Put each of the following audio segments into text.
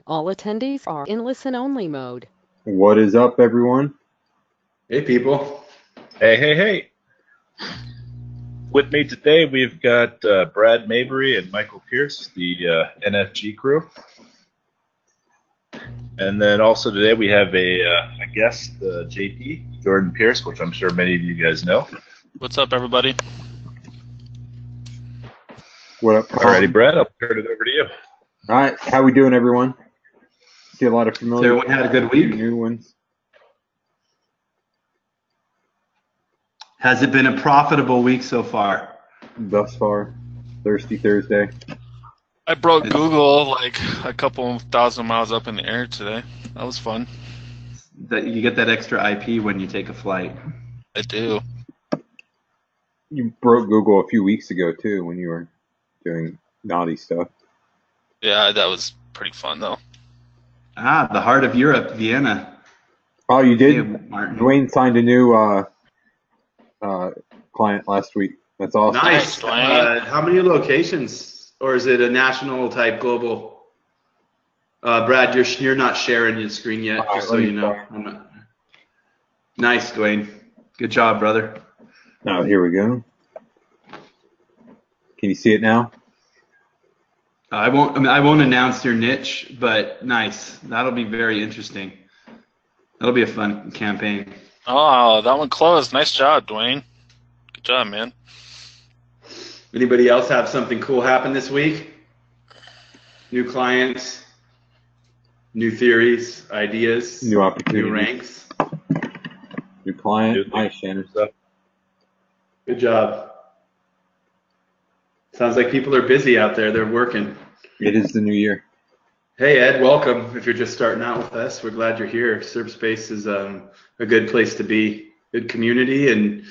All attendees are in listen-only mode. What is up, everyone? Hey, people. Hey, hey, hey. With me today, we've got Brad Mabry and Michael Pierce, the NFG crew. And then also today we have a guest, JP, Jordan Pierce, which I'm sure many of you guys know. What's up, everybody? What up? Alrighty, Brad, I'll turn it over to you. All right, how we doing, everyone? See a lot of familiar. Everyone had a good week? New ones. Has it been a profitable week so far? Thus far, Thirsty Thursday. I brought Google like a couple thousand miles up in the air today. That was fun. That you get that extra IP when you take a flight. I do. You broke Google a few weeks ago too, when you were doing naughty stuff. Yeah, that was pretty fun though. Ah, the heart of Europe, Vienna. Oh, you did? Hey, Martin. Dwayne signed a new client last week. That's awesome. Nice. Dwayne. How many locations, or is it a national type global? Brad, you're not sharing your screen yet, just so you know. I'm not. Nice, Dwayne. Good job, brother. Oh, here we go. Can you see it now? I won't announce your niche, but nice. That'll be very interesting. That'll be a fun campaign. Oh, that one closed. Nice job, Dwayne. Good job, man. Anybody else have something cool happen this week? New clients, new theories, ideas, New opportunities. new ranks. New client. New Nice, Shannon. Good job. Sounds like people are busy out there. They're working. It is the new year. Hey, Ed, welcome. If you're just starting out with us, we're glad you're here. SerpSpace is a good place to be. Good community and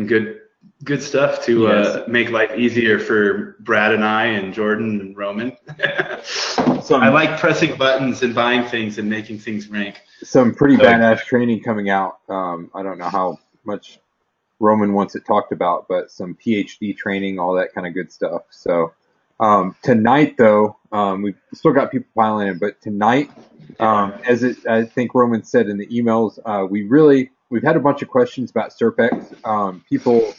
good stuff to Yes. make life easier for Brad and I and Jordan and Roman. I like pressing buttons and buying things and making things rank. Some pretty badass training coming out. I don't know how much Roman wants it talked about, but some PhD training, all that kind of good stuff. So tonight, though, we've still got people piling in, but tonight, I think Roman said in the emails, we've had a bunch of questions about SERP X. People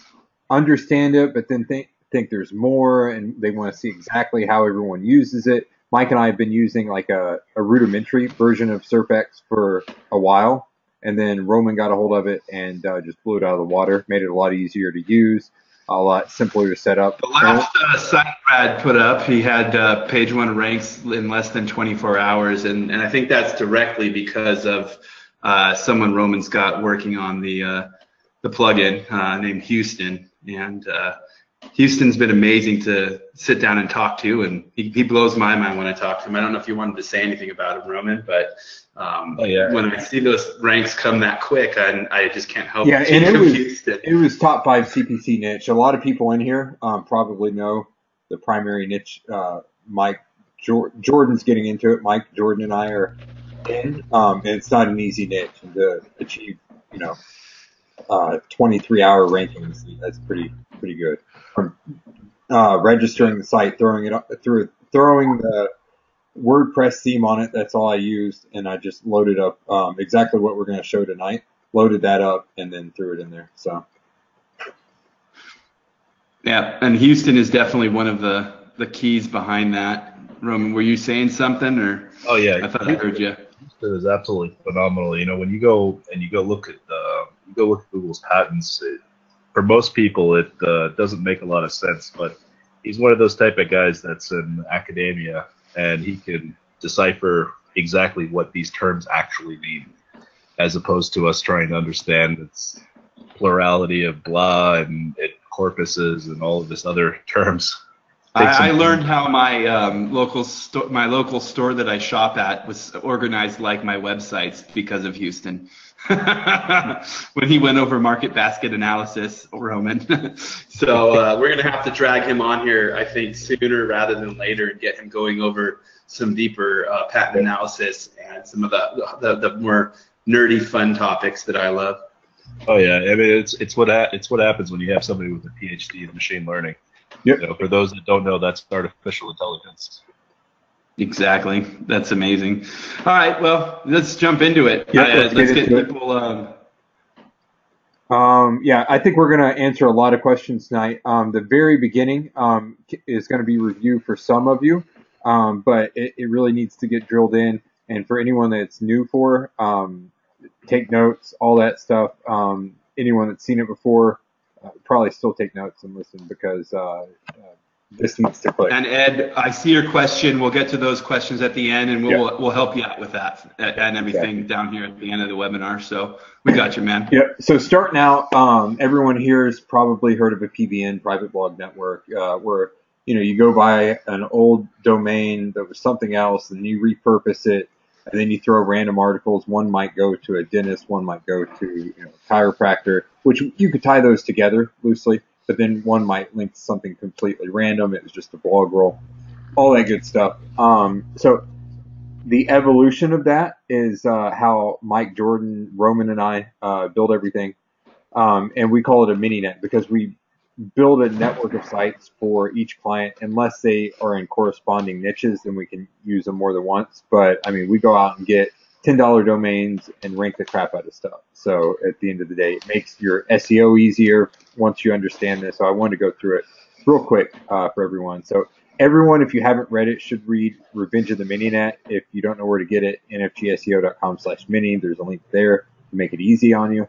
understand it, but then think there's more, and they want to see exactly how everyone uses it. Mike and I have been using like a rudimentary version of SERP X for a while. And then Roman got a hold of it and just blew it out of the water, made it a lot easier to use, a lot simpler to set up. The last site Brad put up, he had page one ranks in less than 24 hours, and I think that's directly because of someone Roman's got working on the plugin named Houston, and Houston's been amazing to sit down and talk to, and he blows my mind when I talk to him. I don't know if you wanted to say anything about him, Roman, but when I see those ranks come that quick, I just can't help but think of Houston. It was top 5 CPC niche. A lot of people in here probably know the primary niche. Mike Jordan's getting into it. Mike, Jordan, and I are in, and it's not an easy niche. And to achieve, 23-hour rankings, that's pretty good. Registering the site, throwing the WordPress theme on it. That's all I used, and I just loaded up exactly what we're going to show tonight. Loaded that up and then threw it in there. So, yeah, and Houston is definitely one of the keys behind that. Roman, were you saying something, or? Oh yeah, I thought I heard you. Houston is absolutely phenomenal. When you go look at Google's patents, for most people it doesn't make a lot of sense. But he's one of those type of guys that's in academia, and he can decipher exactly what these terms actually mean, as opposed to us trying to understand its plurality of blah and corpuses and all of this other terms. I learned how my local store that I shop at was organized like my websites because of Houston. When he went over market basket analysis, Roman. So we're gonna have to drag him on here, I think, sooner rather than later, and get him going over some deeper patent analysis and some of the more nerdy, fun topics that I love. Oh yeah, I mean it's what happens when you have somebody with a PhD in machine learning. Yep. For those that don't know, that's artificial intelligence. Exactly. That's amazing. All right. Well, let's jump into it. Yep, Let's get into it. people. Yeah, I think we're going to answer a lot of questions tonight. The very beginning is going to be review for some of you, but it really needs to get drilled in. And for anyone that's new take notes, all that stuff. Anyone that's seen it before, probably still take notes and listen because this needs to click. And Ed, I see your question. We'll get to those questions at the end, and we'll help you out with that and everything down here at the end of the webinar. So we got you, man. Yeah. So starting out, everyone here has probably heard of a PBN, private blog network, where you go buy an old domain that was something else, and you repurpose it, and then you throw random articles. One might go to a dentist, one might go to a chiropractor, which you could tie those together loosely. But then one might link to something completely random. It was just a blog roll, all that good stuff. So the evolution of that is how Mike, Jordan, Roman, and I build everything. And we call it a mini net because we build a network of sites for each client. Unless they are in corresponding niches, then we can use them more than once. But, I mean, we go out and get $10 domains and rank the crap out of stuff. So at the end of the day, it makes your SEO easier once you understand this. So I wanted to go through it real quick for everyone. So everyone, if you haven't read it, should read Revenge of the Mininet. If you don't know where to get it, nfgseo.com/mini. There's a link there to make it easy on you.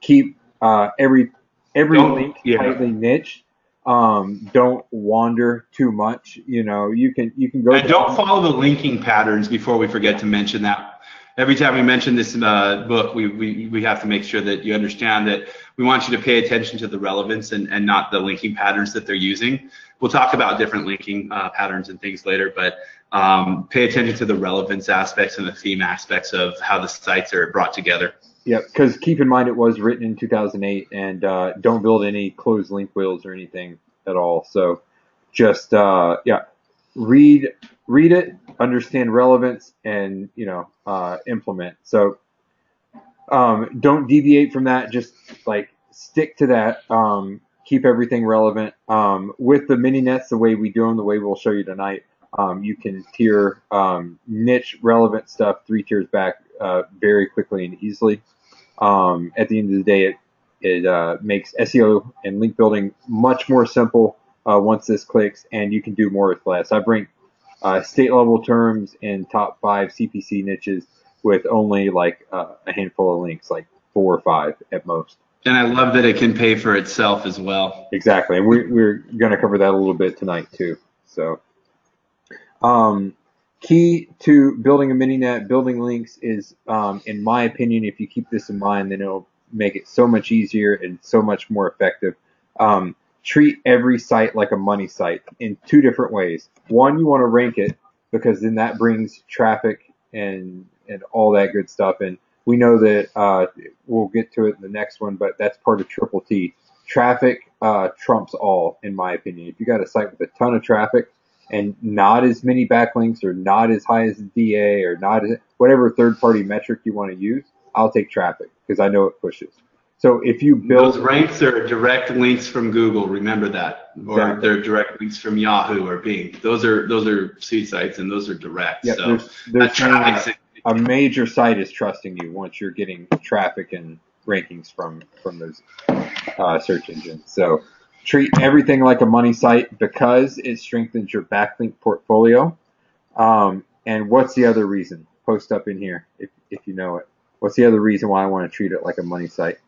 Keep every link tightly niched. Don't wander too much. You can go. And don't follow the linking patterns before we forget to mention that. Every time we mention this book, we have to make sure that you understand that we want you to pay attention to the relevance and not the linking patterns that they're using. We'll talk about different linking patterns and things later, but pay attention to the relevance aspects and the theme aspects of how the sites are brought together. Yeah, because keep in mind it was written in 2008, and don't build any closed link wheels or anything at all. So just read it, understand relevance, and implement. So don't deviate from that. Just stick to that. Keep everything relevant. With the mini nets, the way we do them, the way we'll show you tonight, you can tier niche relevant stuff 3 tiers back very quickly and easily. At the end of the day, it makes SEO and link building much more simple once this clicks, and you can do more with less. I've ranked state level terms in top 5 CPC niches with only a handful of links, like 4 or 5 at most. And I love that it can pay for itself as well. Exactly, and we're going to cover that a little bit tonight too. So, key to building a mini net, building links is, in my opinion, if you keep this in mind, then it'll make it so much easier and so much more effective. Treat every site like a money site in 2 different ways. One, you want to rank it because then that brings traffic and all that good stuff. And we know that we'll get to it in the next one, but that's part of Triple T. Traffic trumps all, in my opinion. If you got a site with a ton of traffic and not as many backlinks or not as high as the DA or not as, whatever third-party metric you want to use, I'll take traffic because I know it pushes. So if you build those ranks are direct links from Google, remember that, or exactly. They're direct links from Yahoo or Bing. Those are seed sites and those are direct. Yeah, so there's a major site is trusting you once you're getting traffic and rankings from those search engines. So treat everything like a money site because it strengthens your backlink portfolio. And what's the other reason? Post up in here if you know it. What's the other reason why I want to treat it like a money site?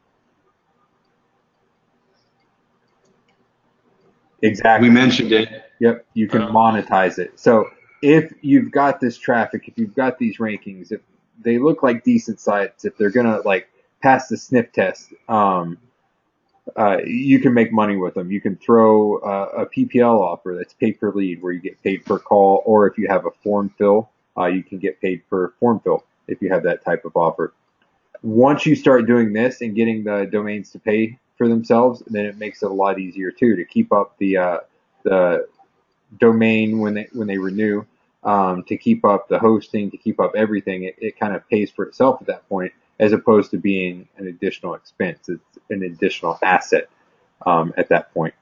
Exactly. We mentioned it. Yep, you can monetize it. So if you've got this traffic, if you've got these rankings, if they look like decent sites, if they're gonna pass the sniff test, you can make money with them. You can throw a PPL offer that's pay per lead, where you get paid per call, or if you have a form fill, you can get paid per form fill if you have that type of offer. Once you start doing this and getting the domains to pay for themselves, then it makes it a lot easier too to keep up the domain when they renew, to keep up the hosting, to keep up everything. It kind of pays for itself at that point, as opposed to being an additional expense. It's an additional asset at that point.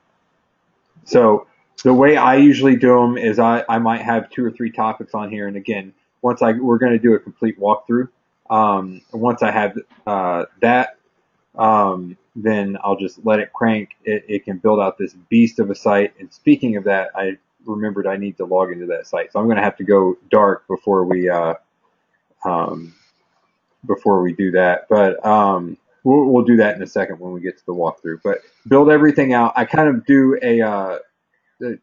So The way I usually do them is I might have 2 or 3 topics on here, and again, we're going to do a complete walkthrough. Once I have that, then I'll just let it crank. It can build out this beast of a site. And speaking of that, I remembered I need to log into that site, so I'm going to have to go dark before we do that. But we'll do that in a second when we get to the walkthrough. But build everything out. I kind of do a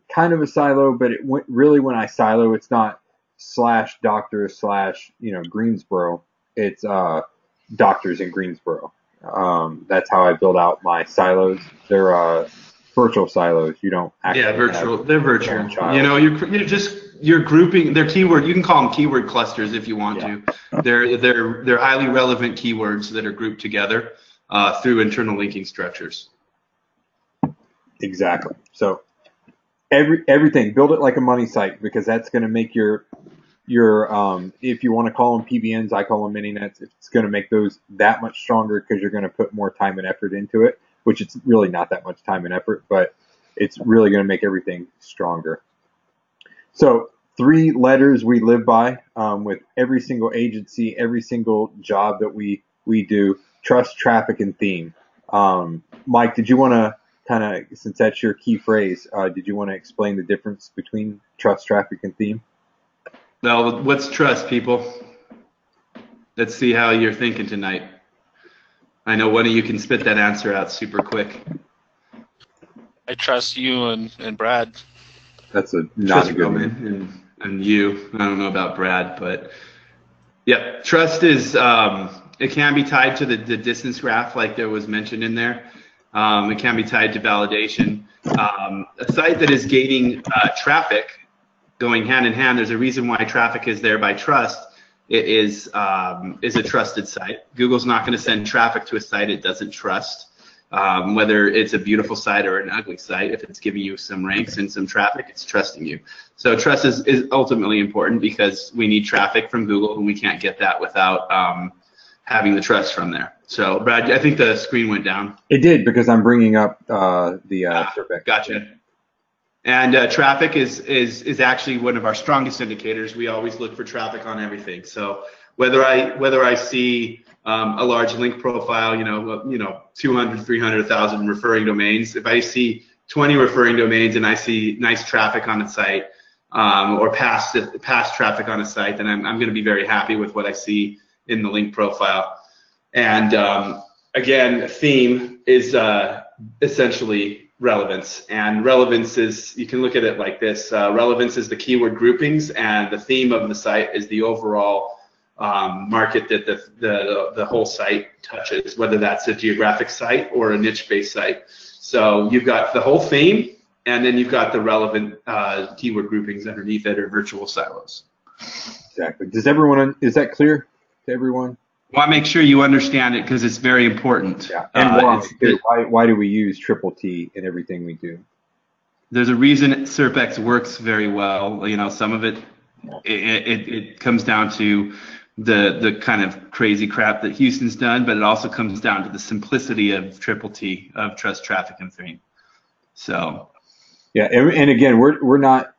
kind of a silo, but really when I silo, it's not /doctor / Greensboro. It's doctors in Greensboro. That's how I build out my silos. They're virtual silos. You don't actually virtual. They're virtual. You're grouping. They're keyword. You can call them keyword clusters if you want to. They're highly relevant keywords that are grouped together through internal linking structures. Exactly. So everything, build it like a money site, because that's going to make your if you want to call them PBNs, I call them mini nets. It's going to make those that much stronger because you're going to put more time and effort into it, which it's really not that much time and effort, but it's really going to make everything stronger. So 3 letters we live by with every single agency, every single job that we do: trust, traffic, and theme. Mike, did you want to kind of, since that's your key phrase, did you want to explain the difference between trust, traffic, and theme? Well, what's trust, people? Let's see how you're thinking tonight. I know one of you can spit that answer out super quick. I trust you and Brad. That's not a good one. And you. I don't know about Brad, but yeah, trust is it can be tied to the distance graph, like there was mentioned in there. It can be tied to validation. A site that is gaining traffic, going hand in hand, there's a reason why traffic is there by trust. It is a trusted site. Google's not going to send traffic to a site it doesn't trust, whether it's a beautiful site or an ugly site. If it's giving you some ranks and some traffic, it's trusting you. So trust is ultimately important because we need traffic from Google, and we can't get that without having the trust from there. So, Brad, I think the screen went down. It did, because I'm bringing up the SERP X. Gotcha. And traffic is actually one of our strongest indicators. We always look for traffic on everything. So whether I see a large link profile, 200, 300, 1,000 referring domains, if I see 20 referring domains and I see nice traffic on a site or past traffic on a site, then I'm going to be very happy with what I see in the link profile. And again, theme is essentially relevance, and relevance is, you can look at it like this. Relevance is the keyword groupings, and the theme of the site is the overall market that the whole site touches, whether that's a geographic site or a niche-based site. So you've got the whole theme, and then you've got the relevant keyword groupings underneath it, or virtual silos. Exactly. Is that clear to everyone? Well, I make sure you understand it because it's very important. Yeah. And why do we use triple T in everything we do? There's a reason SERP X works very well. Some of it comes down to the kind of crazy crap that Houston's done, but it also comes down to the simplicity of triple T, of trust, traffic, and theme. So. Yeah, and again, we're not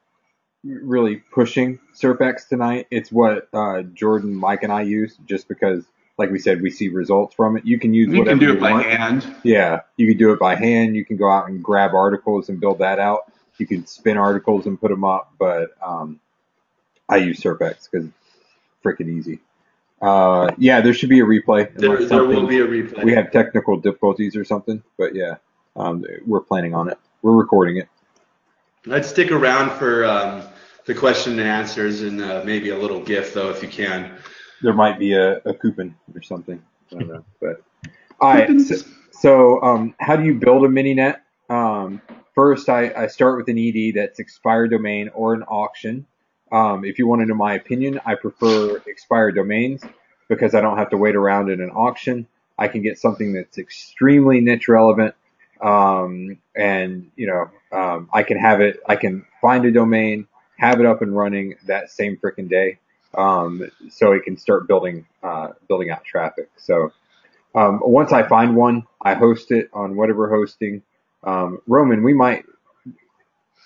really pushing SERP X tonight. It's what Jordan, Mike, and I use, just because, like we said, we see results from it. You can use whatever you want. You can do it by hand. Yeah, you can do it by hand. You can go out and grab articles and build that out. You can spin articles and put them up, but I use SERP X because it's freaking easy. Yeah, there should be a replay. There will be a replay. We have technical difficulties or something, but yeah, we're planning on it. We're recording it. Let's stick around for the question and answers, and maybe a little gift, though, if you can. There might be a coupon or something. I don't know. But all right. So how do you build a mini net? First, I start with an ED that's expired domain or an auction. If you want to know my opinion, I prefer expired domains because I don't have to wait around in an auction. I can get something that's extremely niche relevant. And I can have it. I can find a domain, have it up and running that same freaking day. So it can start building out traffic. So, once I find one, I host it on whatever hosting. Roman, we might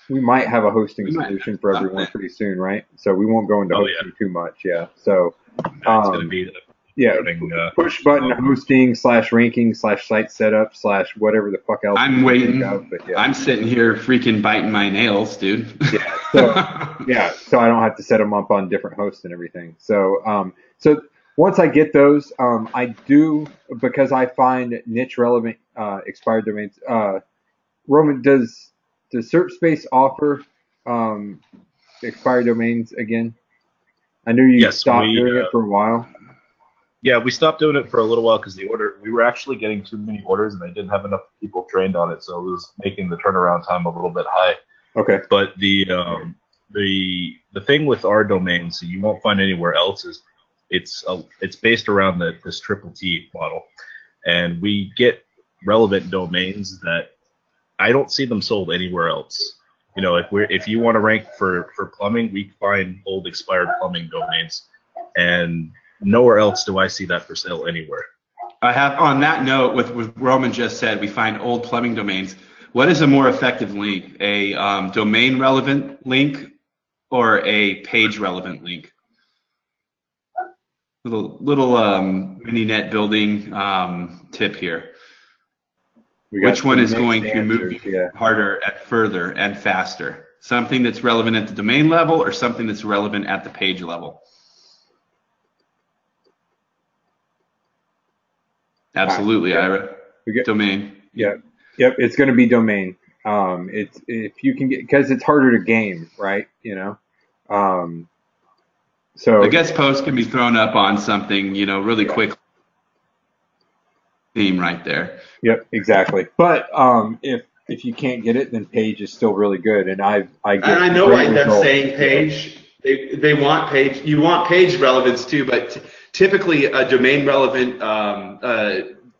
we might have a hosting We might solution have for something. everyone pretty soon, right? So we won't go into Oh, hosting too much, yeah. So It's going to be yeah, running, push button hosting / ranking / site setup / whatever the fuck else. I'm we waiting. think of, but yeah. I'm sitting here freaking biting my nails, dude. Yeah. So so I don't have to set them up on different hosts and everything. So so once I get those, I do, because I find niche relevant expired domains. Roman, does SerpSpace offer expired domains again? I knew you stopped doing it for a while. Yeah, we stopped doing it for a little while because we were actually getting too many orders and I didn't have enough people trained on it, so it was making the turnaround time a little bit high. Okay. But the thing with our domains that you won't find anywhere else is it's based around this triple T model, and we get relevant domains that I don't see them sold anywhere else. You know, if you want to rank for plumbing, we find old expired plumbing domains, and nowhere else do I see that for sale anywhere. I have, on that note, with what Roman just said, we find old plumbing domains. What is a more effective link? A domain relevant link or a page relevant link? Little mini net building tip here. Which one is going to move harder and further and faster? Something that's relevant at the domain level or something that's relevant at the page level? Absolutely, Ira. Domain. Yeah. Yep. It's going to be domain. It's, if you can get, because it's harder to game, right? You know. So the guest post can be thrown up on something, you know, really quick. Theme right there. Yep, exactly. But if you can't get it, then page is still really good. And I know why they're saying page. They want page. You want page relevance too, but typically a domain relevant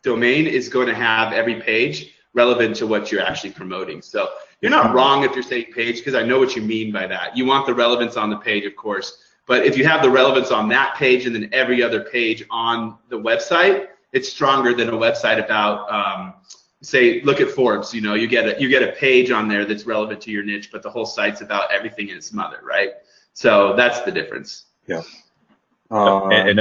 domain is going to have every page relevant to what you're actually promoting. So you're not wrong if you're saying page, because I know what you mean by that. You want the relevance on the page, of course, but if you have the relevance on that page and then every other page on the website, it's stronger than a website about, say, look at Forbes. You know, you get a page on there that's relevant to your niche, but the whole site's about everything in its mother, right? So that's the difference. Yeah. And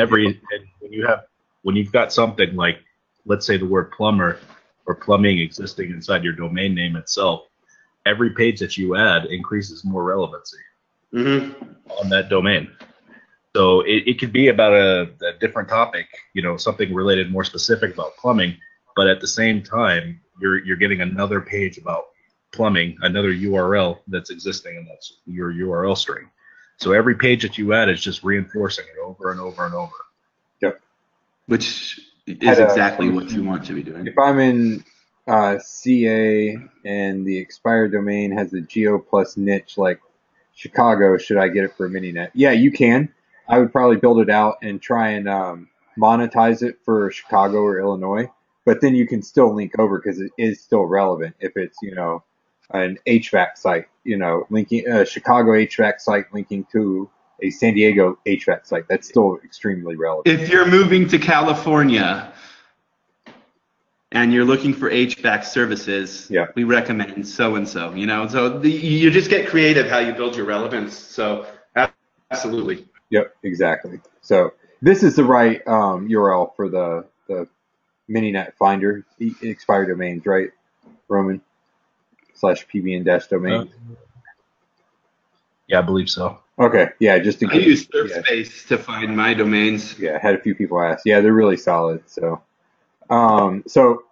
when you've got something like, let's say, the word plumber or plumbing existing inside your domain name itself, every page that you add increases more relevancy on that domain. So it could be about a different topic, you know, something related more specific about plumbing, but at the same time, you're getting another page about plumbing, another URL that's existing, and that's your URL string. So every page that you add is just reinforcing it over and over and over. Yep. Which is exactly what you want to be doing. If I'm in CA and the expired domain has a geo plus niche like Chicago, should I get it for a mini net? Yeah, you can. I would probably build it out and try and monetize it for Chicago or Illinois, but then you can still link over because it is still relevant. If it's, you know, an HVAC site, you know, linking a Chicago HVAC site linking to a San Diego HVAC site, that's still extremely relevant. If you're moving to California and you're looking for HVAC services, we recommend so-and-so, you know, so you just get creative how you build your relevance. So absolutely. Yep, exactly. So this is the right URL for the mininet finder, expired domains, right, Roman? /pbn-domain. Yeah, I believe so. Okay, yeah, just in case. I use SerpSpace to find my domains. Yeah, I had a few people ask. Yeah, they're really solid. So, so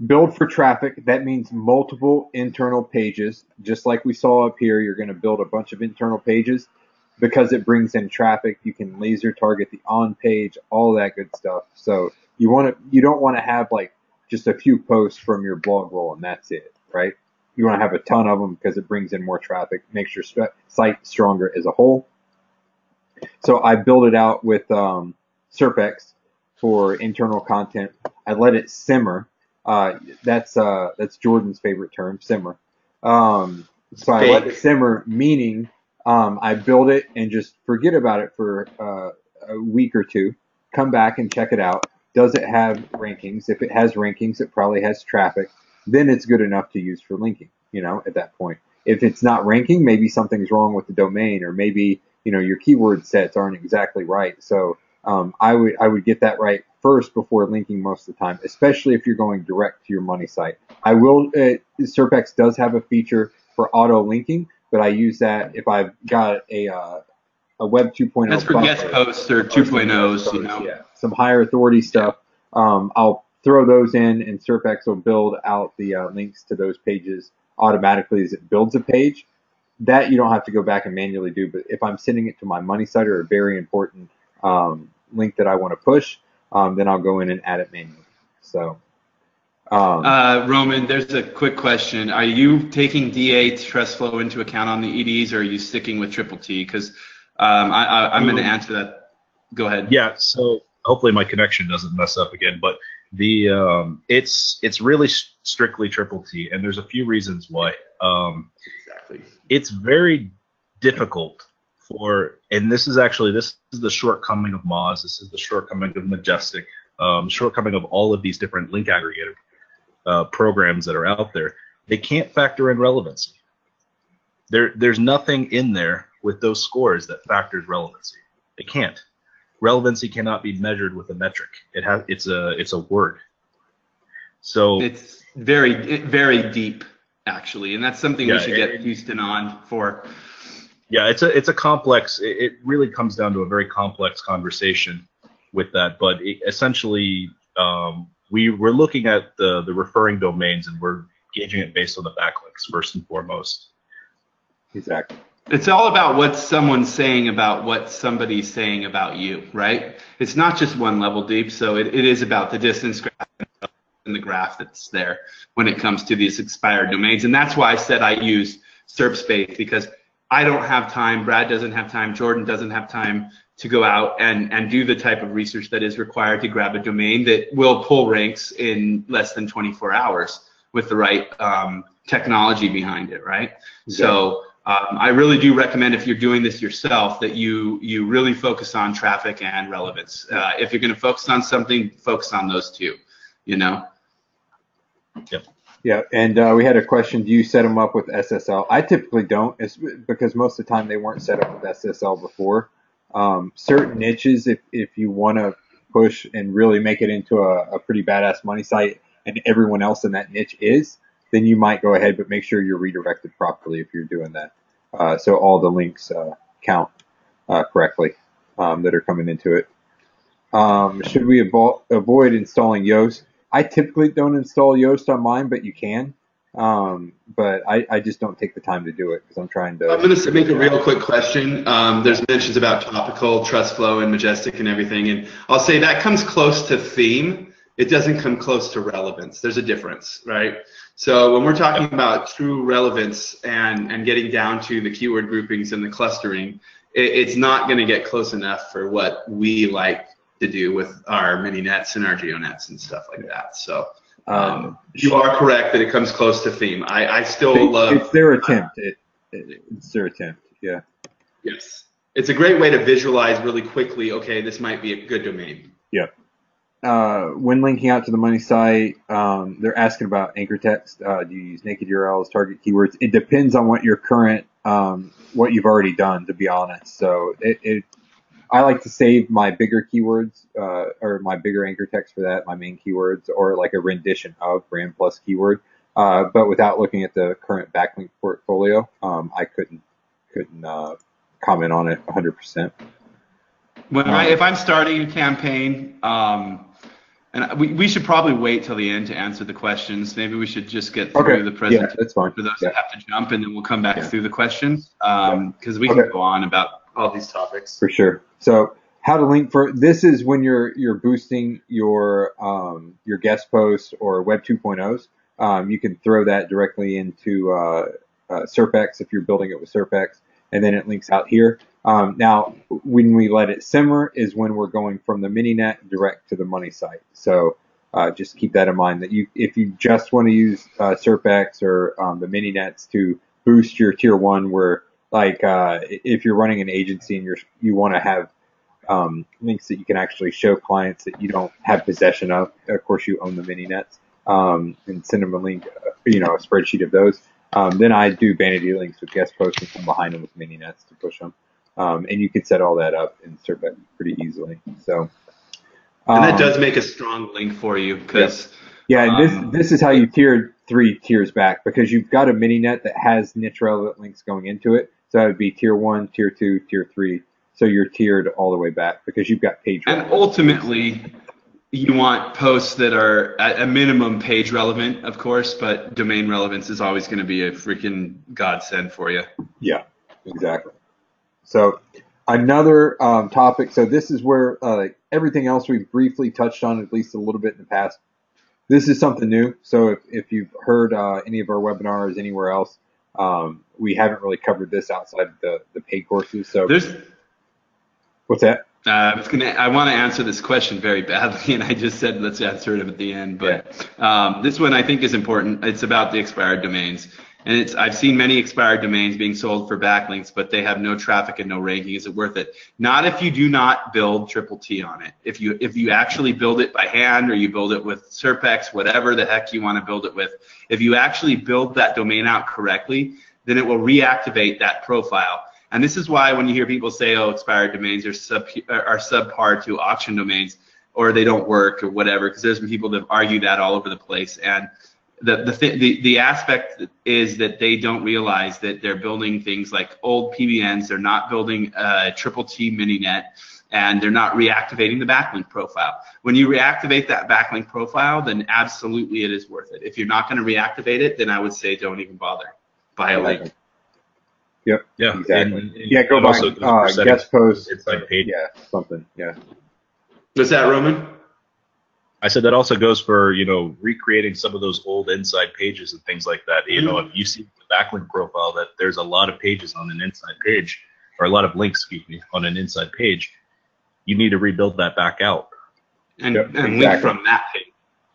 build for traffic. That means multiple internal pages. Just like we saw up here, you're going to build a bunch of internal pages because it brings in traffic. You can laser target the on page, all that good stuff. So you don't want to have like just a few posts from your blog roll and that's it, right? You want to have a ton of them because it brings in more traffic, makes your site stronger as a whole. So I build it out with SERP X for internal content. I let it simmer. That's Jordan's favorite term, simmer. So I let it simmer, meaning I build it and just forget about it for a week or two. Come back and check it out. Does it have rankings? If it has rankings, it probably has traffic. Then it's good enough to use for linking, you know, at that point. if it's not ranking, maybe something's wrong with the domain, or maybe, your keyword sets aren't exactly right. So I would get that right first before linking most of the time, especially if you're going direct to your money site. SERP X does have a feature for auto linking, but I use that if I've got a Web 2.0. That's for guest posts or 2.0s, Yeah, some higher authority stuff. I'll throw those in, and SERP X will build out the links to those pages automatically as it builds a page. That you don't have to go back and manually do. But if I'm sending it to my money site or a very important link that I want to push, then I'll go in and add it manually. So, Roman, there's a quick question. Are you taking D8 trust flow into account on the EDs, or are you sticking with triple T? Because I'm going to answer that. Go ahead. Yeah. So hopefully my connection doesn't mess up again, but it's really strictly triple T, and there's a few reasons why. Exactly. It's very difficult and this is the shortcoming of Moz. This is the shortcoming of Majestic, shortcoming of all of these different link aggregator programs that are out there. They can't factor in relevancy. There's nothing in there with those scores that factors relevancy. They can't. Relevancy cannot be measured with a metric. It's a word. So it's very deep, actually, and that's something we should get Houston on for. Yeah, it's a complex. It really comes down to a very complex conversation with that. But essentially, we're looking at the referring domains, and we're gauging it based on the backlinks first and foremost. Exactly. It's all about what someone's saying about what somebody's saying about you, right? It's not just one level deep. So it is about the distance graph and the graph that's there when it comes to these expired domains. And that's why I said I use SerpSpace, because I don't have time, Brad doesn't have time, Jordan doesn't have time to go out and do the type of research that is required to grab a domain that will pull ranks in less than 24 hours with the right technology behind it, right? Yeah. So I really do recommend, if you're doing this yourself, that you really focus on traffic and relevance. If you're going to focus on something, focus on those two, Yep. Yeah, and we had a question, do you set them up with SSL? I typically don't, because most of the time they weren't set up with SSL before. Certain niches, if you want to push and really make it into a pretty badass money site, and everyone else in that niche is, then you might go ahead, but make sure you're redirected properly if you're doing that. So all the links count correctly that are coming into it. Should we avoid installing Yoast? I typically don't install Yoast on mine, but you can. But I just don't take the time to do it because I'm trying to. I'm going to make a real quick question. There's mentions about topical, trust flow, and Majestic and everything, and I'll say that comes close to theme. It doesn't come close to relevance. There's a difference, right? So when we're talking about true relevance and getting down to the keyword groupings and the clustering, it's not going to get close enough for what we like to do with our mini nets and our geonets and stuff like that. So you are correct that it comes close to theme. I still love. It's their attempt. It's their attempt. Yeah. Yes. It's a great way to visualize really quickly. Okay, this might be a good domain. Yeah. When linking out to the money site, they're asking about anchor text. Do you use naked URLs, target keywords? It depends on what your current, what you've already done, to be honest. So I like to save my bigger keywords, or my bigger anchor text for that, my main keywords, or like a rendition of brand plus keyword. But without looking at the current backlink portfolio, I couldn't comment on it 100%. If I'm starting a campaign, and we should probably wait till the end to answer the questions. Maybe we should just get through the presentation that's fine. for those that have to jump, and then we'll come back through the questions, because we can go on about all these topics. For sure. So how to link this is when you're boosting your guest posts or Web 2.0s. You can throw that directly into SERP X if you're building it with SERP X, and then it links out here. Now, when we let it simmer is when we're going from the mininet direct to the money site. So just keep that in mind, that if you just want to use SERP X or the mininets to boost your tier 1, where if you're running an agency and you want to have links that you can actually show clients that you don't have possession of course you own the mininets, and send them a link, a spreadsheet of those. Then I do vanity links with guest posts and come behind them with mini nets to push them. And you can set all that up in SERP X pretty easily. So, and that does make a strong link for you because this is how you tier 3 tiers back, because you've got a mini net that has niche relevant links going into it. So that would be tier 1, tier 2, tier 3. So you're tiered all the way back because you've got page relevant. And ultimately, you want posts that are at a minimum page relevant, of course, but domain relevance is always going to be a freaking godsend for you. Yeah, exactly. So another topic. So this is where everything else we've briefly touched on at least a little bit in the past. This is something new. So if you've heard any of our webinars anywhere else, we haven't really covered this outside of the paid courses. So what's that? I want to answer this question very badly, and I just said let's answer it at the end. But this one I think is important. It's about the expired domains, and I've seen many expired domains being sold for backlinks, but they have no traffic and no ranking. Is it worth it? Not if you do not build triple T on it. If you actually build it by hand, or you build it with SERP X, whatever the heck you want to build it with, if you actually build that domain out correctly, then it will reactivate that profile. And this is why when you hear people say, oh, expired domains are subpar to auction domains, or they don't work, or whatever, because there's been people that argue that all over the place. And the aspect is that they don't realize that they're building things like old PBNs. They're not building a triple T mini net, and they're not reactivating the backlink profile. When you reactivate that backlink profile, then absolutely it is worth it. If you're not going to reactivate it, then I would say don't even bother. Buy a link. Yep. Yeah. Exactly. Go by guest posts. It's like paid. Yeah. Something. Yeah. Was that Roman? I said that also goes for, recreating some of those old inside pages and things like that. You know, if you see the backlink profile that there's a lot of pages on an inside page, or a lot of links, on an inside page, you need to rebuild that back out. And link from that page.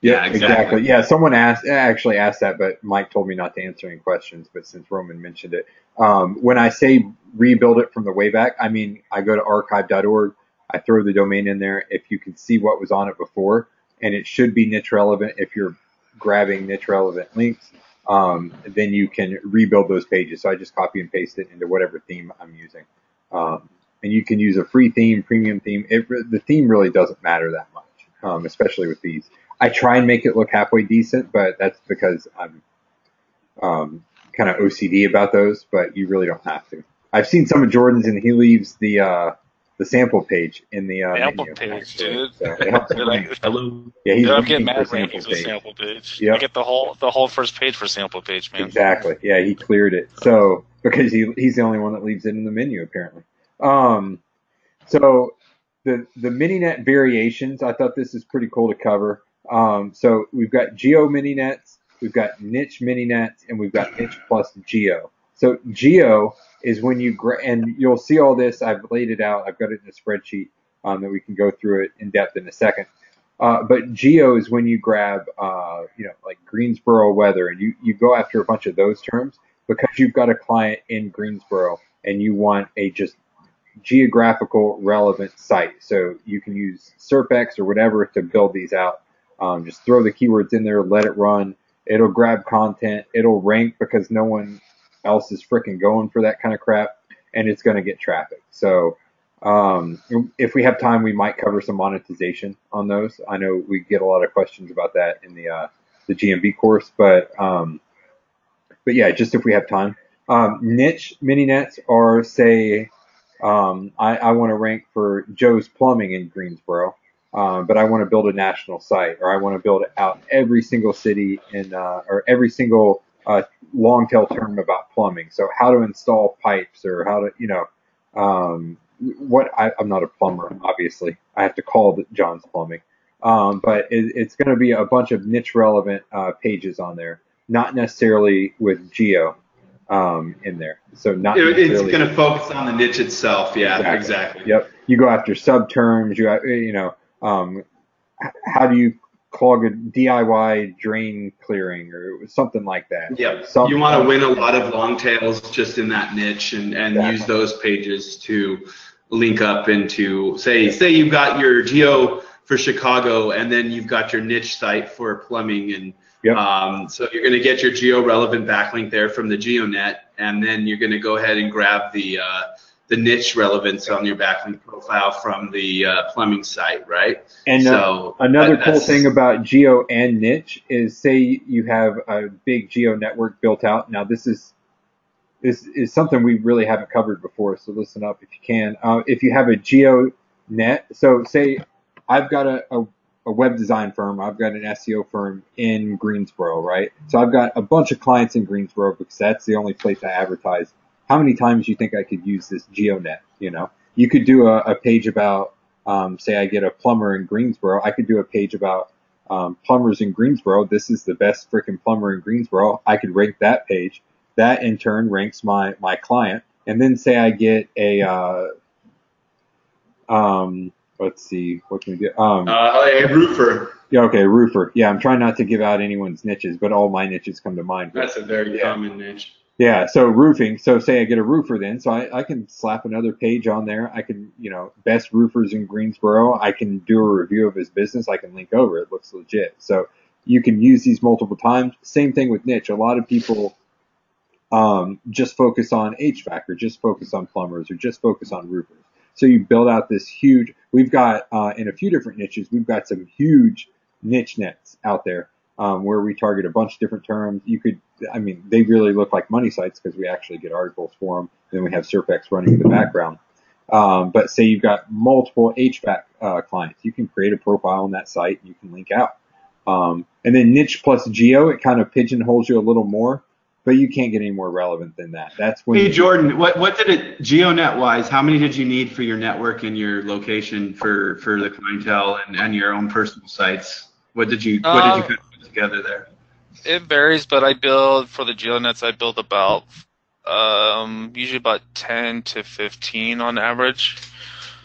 Yeah, exactly. Yeah, someone actually asked that, but Mike told me not to answer any questions. But since Roman mentioned it, when I say rebuild it from the way back, I mean I go to archive.org, I throw the domain in there. If you can see what was on it before, and it should be niche relevant if you're grabbing niche relevant links, then you can rebuild those pages. So I just copy and paste it into whatever theme I'm using. And you can use a free theme, premium theme. The theme really doesn't matter that much, especially with these. I try and make it look halfway decent, but that's because I'm kind of OCD about those, but you really don't have to. I've seen some of Jordan's, and he leaves the sample page in the sample menu, page, actually. dude. So it helps Hello. Yeah, he's I'm getting looking mad for rankings with sample page. Yep. I get the whole first page for sample page, man. Exactly. Yeah, he cleared it. So because he's the only one that leaves it in the menu apparently. So the mini-net variations, I thought this is pretty cool to cover. So we've got geo mini-nets, we've got niche mini-nets, and we've got niche plus geo. So geo is when you and you'll see all this. I've laid it out. I've got it in a spreadsheet that we can go through it in depth in a second. But geo is when you grab, like Greensboro weather, and you go after a bunch of those terms because you've got a client in Greensboro and you want a just geographical relevant site. So you can use SERP X or whatever to build these out. Just throw the keywords in there, let it run. It'll grab content. It'll rank because no one else is freaking going for that kind of crap, and it's going to get traffic. So if we have time, we might cover some monetization on those. I know we get a lot of questions about that in the GMB course, but yeah, just if we have time. Niche mini nets are, say, I want to rank for Joe's Plumbing in Greensboro. But I want to build a national site, or I want to build out every single city or every single long tail term about plumbing. So how to install pipes, or how to, I'm not a plumber, obviously. I have to call John's Plumbing. But it's going to be a bunch of niche relevant pages on there, not necessarily with geo in there. So not it's going to focus on the niche itself. Yeah, exactly. Yep. You go after subterms. How do you clog a DIY drain clearing or something like that? Yeah, you want to win a lot of long tails just in that niche, and use those pages to link up into, say you've got your geo for Chicago, and then you've got your niche site for plumbing Yep. So you're going to get your geo-relevant backlink there from the GeoNet, and then you're going to go ahead and grab the niche relevance on your backlink profile from the plumbing site, right? And so another cool thing about geo and niche is, say you have a big geo network built out. Now this is something we really haven't covered before, so listen up if you can. If you have a geo net, so say I've got a web design firm, I've got an SEO firm in Greensboro, right? So I've got a bunch of clients in Greensboro because that's the only place I advertise. How many times do you think I could use this GeoNet? You know, you could do a page about, say I get a plumber in Greensboro. I could do a page about plumbers in Greensboro. This is the best freaking plumber in Greensboro. I could rank that page. That in turn ranks my client. And then say I get a, let's see, what can we get? A roofer. Yeah, okay, roofer. Yeah, I'm trying not to give out anyone's niches, but all my niches come to mind. That's a very common niche. Yeah, so roofing. So say I get a roofer then, so I can slap another page on there. I can, best roofers in Greensboro. I can do a review of his business. I can link over. It looks legit. So you can use these multiple times. Same thing with niche. A lot of people just focus on HVAC or just focus on plumbers or just focus on roofers. So you build out this huge, we've got in a few different niches, we've got some huge niche nets out there where we target a bunch of different terms. They really look like money sites because we actually get articles for them. Then we have SERP X running in the background. But say you've got multiple HVAC clients, you can create a profile on that site and you can link out. And then niche plus geo, it kind of pigeonholes you a little more, but you can't get any more relevant than that. That's when. Hey Jordan, what did it GeoNet wise? How many did you need for your network and your location for the clientele and your own personal sites? What did you put together there? It varies, but I build for the GeoNets. I build about usually about 10 to 15 on average.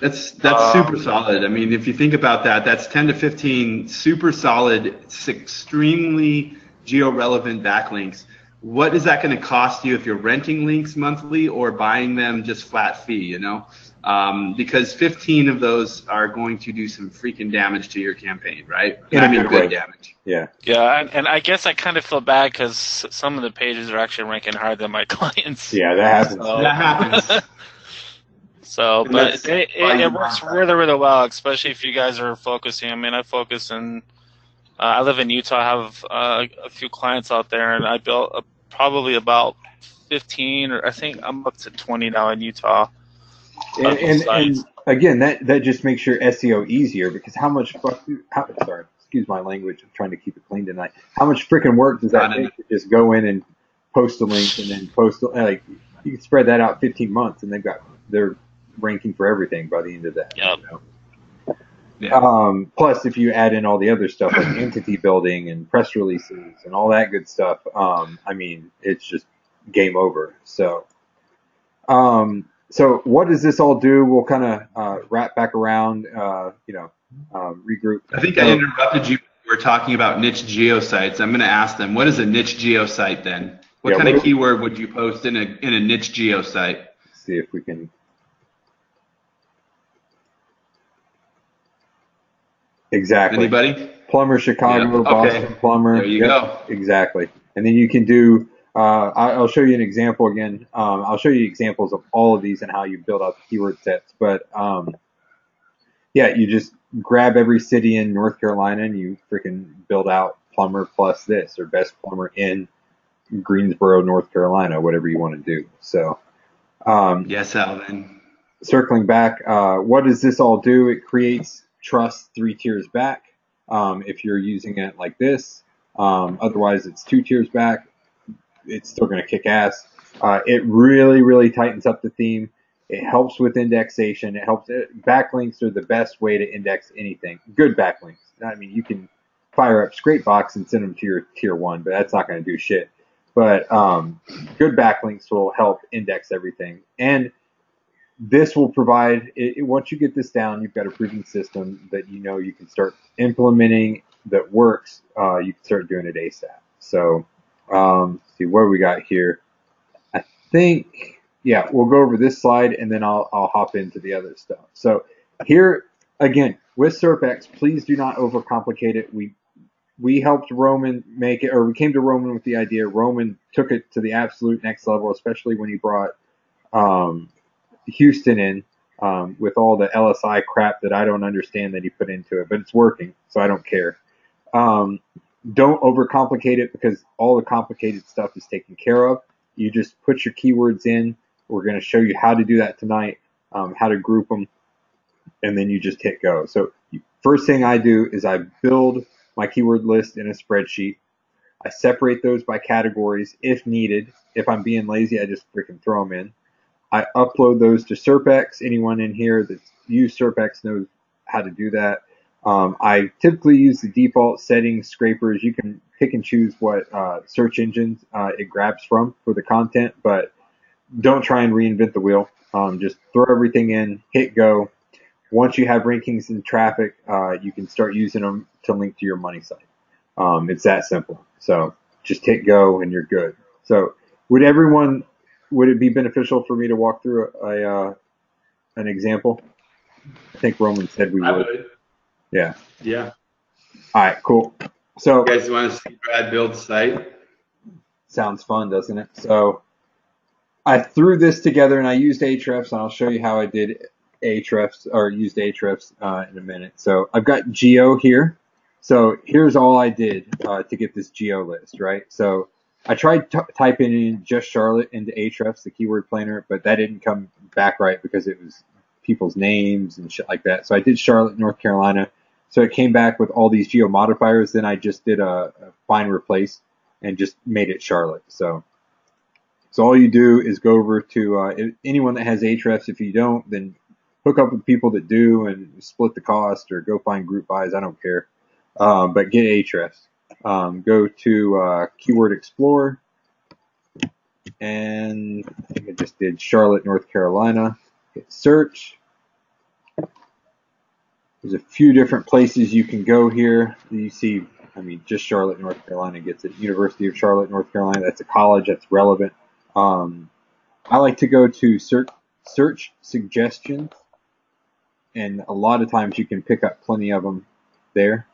That's super solid. I mean, if you think about that, that's 10 to 15 super solid, extremely geo-relevant backlinks. What is that going to cost you if you're renting links monthly or buying them just flat fee, because 15 of those are going to do some freaking damage to your campaign, right? Good damage. Yeah. Yeah, and I guess I kind of feel bad because some of the pages are actually ranking higher than my clients. Yeah, that happens. That happens. So, but it works really, really well, especially if you guys are focusing. I mean, I live in Utah. I have a few clients out there, and I built probably about 15, or I think I'm up to 20 now in Utah. And again, that just makes your SEO easier because sorry, excuse my language. I'm trying to keep it clean tonight. How much freaking work does that take to just go in and post a link and then you can spread that out 15 months and they're ranking for everything by the end of that. Yep. Yeah. Plus, if you add in all the other stuff like entity building and press releases and all that good stuff, it's just game over. So what does this all do? We'll kind of wrap back around, regroup. I think I interrupted you. We were talking about niche geo sites. I'm going to ask them, what is a niche geo site then? What kind of keyword would you post in a niche geo site? Let's see if we can. Exactly. Anybody? Plumber, Chicago, Boston plumber. There you go. Exactly. And then you can do, I'll show you an example again. I'll show you examples of all of these and how you build out the keyword sets. But, you just grab every city in North Carolina and you freaking build out plumber plus this or best plumber in Greensboro, North Carolina, whatever you want to do. So, yes, Alvin. Circling back, what does this all do? It creates trust 3 tiers back if you're using it like this. Otherwise, it's 2 tiers back. It's still going to kick ass. It really, really tightens up the theme. It helps with indexation. Backlinks are the best way to index anything. Good backlinks. I mean, you can fire up Scrapebox and send them to your tier 1, but that's not going to do shit. But good backlinks will help index everything. And this will provide, once you get this down, you've got a proven system that you can start implementing that works. You can start doing it ASAP. So, see what we got here. I think, we'll go over this slide and then I'll hop into the other stuff. So here, again, with SERP X, please do not overcomplicate it. we helped Roman make it, or we came to Roman with the idea. Roman took it to the absolute next level, especially when he brought Houston in with all the LSI crap that I don't understand that he put into it, but it's working, so I don't care. Don't overcomplicate it because all the complicated stuff is taken care of. You just put your keywords in. We're going to show you how to do that tonight, how to group them, and then you just hit go. So first thing I do is I build my keyword list in a spreadsheet. I separate those by categories if needed. If I'm being lazy, I just freaking throw them in. I upload those to SERP X. Anyone in here that's used SERP X knows how to do that. I typically use the default settings, scrapers. You can pick and choose what search engines it grabs from for the content, but don't try and reinvent the wheel. Just throw everything in, hit go. Once you have rankings and traffic, you can start using them to link to your money site. It's that simple. So just hit go and you're good. So would it be beneficial for me to walk through an example? I think Roman said we would. Yeah. Yeah. All right, cool. So you guys want to see Brad build site? Sounds fun, doesn't it? So I threw this together and I used Ahrefs, and I'll show you how I did Ahrefs or used Ahrefs in a minute. So I've got geo here. So here's all I did to get this geo list, right? So I tried typing in just Charlotte into Ahrefs, the keyword planner, but that didn't come back right because it was people's names and shit like that. So I did Charlotte, North Carolina. So it came back with all these geo modifiers. Then I just did a find replace and just made it Charlotte. So all you do is go over to anyone that has Ahrefs. If you don't, then hook up with people that do and split the cost or go find group buys. I don't care. But get Ahrefs. Go to Keyword Explorer. And I think I just did Charlotte, North Carolina. Hit search. There's a few different places you can go here. You see, I mean, just Charlotte, North Carolina gets it. University of Charlotte, North Carolina. That's a college. That's relevant. I like to go to search suggestions, and a lot of times you can pick up plenty of them there.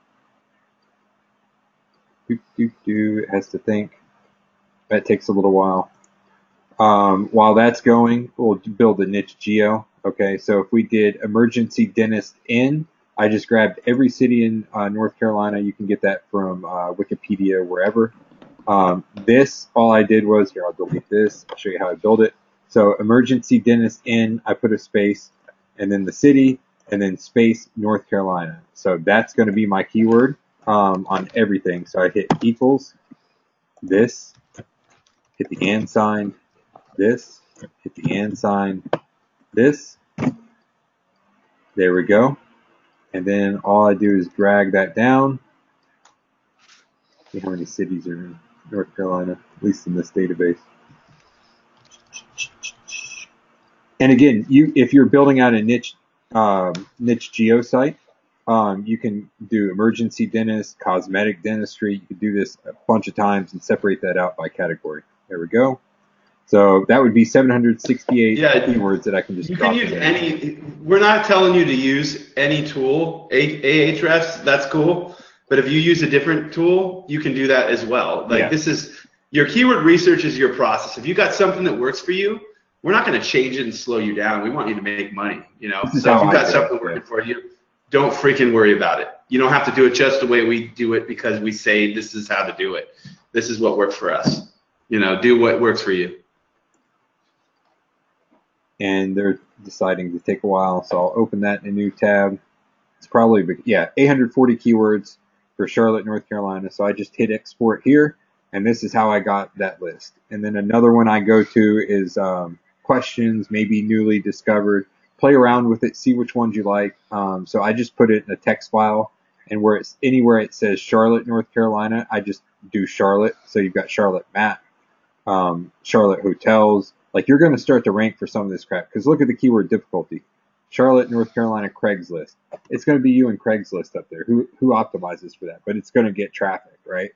It has to think. That takes a little while. While that's going, we'll build a niche geo. Okay, so if we did emergency dentist in, I just grabbed every city in North Carolina. You can get that from Wikipedia, wherever. This, all I did was, here, I'll delete this. I'll show you how I build it. So emergency dentist in, I put a space, and then the city, and then space North Carolina. So that's going to be my keyword on everything. So I hit equals, this, hit the and sign, this, hit the and sign, this. There we go. And then all I do is drag that down. See how many cities are in North Carolina, at least in this database. And again, if you're building out a niche geo site, you can do emergency dentist, cosmetic dentistry. You can do this a bunch of times and separate that out by category. There we go. So that would be 768 keywords that I can just drop in. You can use any. We're not telling you to use any tool. Ahrefs, that's cool. But if you use a different tool, you can do that as well. Like this is your keyword research is your process. If you got something that works for you, we're not going to change it and slow you down. We want you to make money. You know. So if you got something working for you, don't freaking worry about it. You don't have to do it just the way we do it because we say this is how to do it. This is what works for us. You know, do what works for you. And they're deciding to take a while, so I'll open that in a new tab. It's probably, 840 keywords for Charlotte, North Carolina. So I just hit export here, and this is how I got that list. And then another one I go to is questions, maybe newly discovered. Play around with it, see which ones you like. So I just put it in a text file, and where it's anywhere it says Charlotte, North Carolina, I just do Charlotte. So you've got Charlotte map, Charlotte hotels. Like, you're going to start to rank for some of this crap, because look at the keyword difficulty. Charlotte, North Carolina, Craigslist. It's going to be you and Craigslist up there. Who optimizes for that? But it's going to get traffic, right?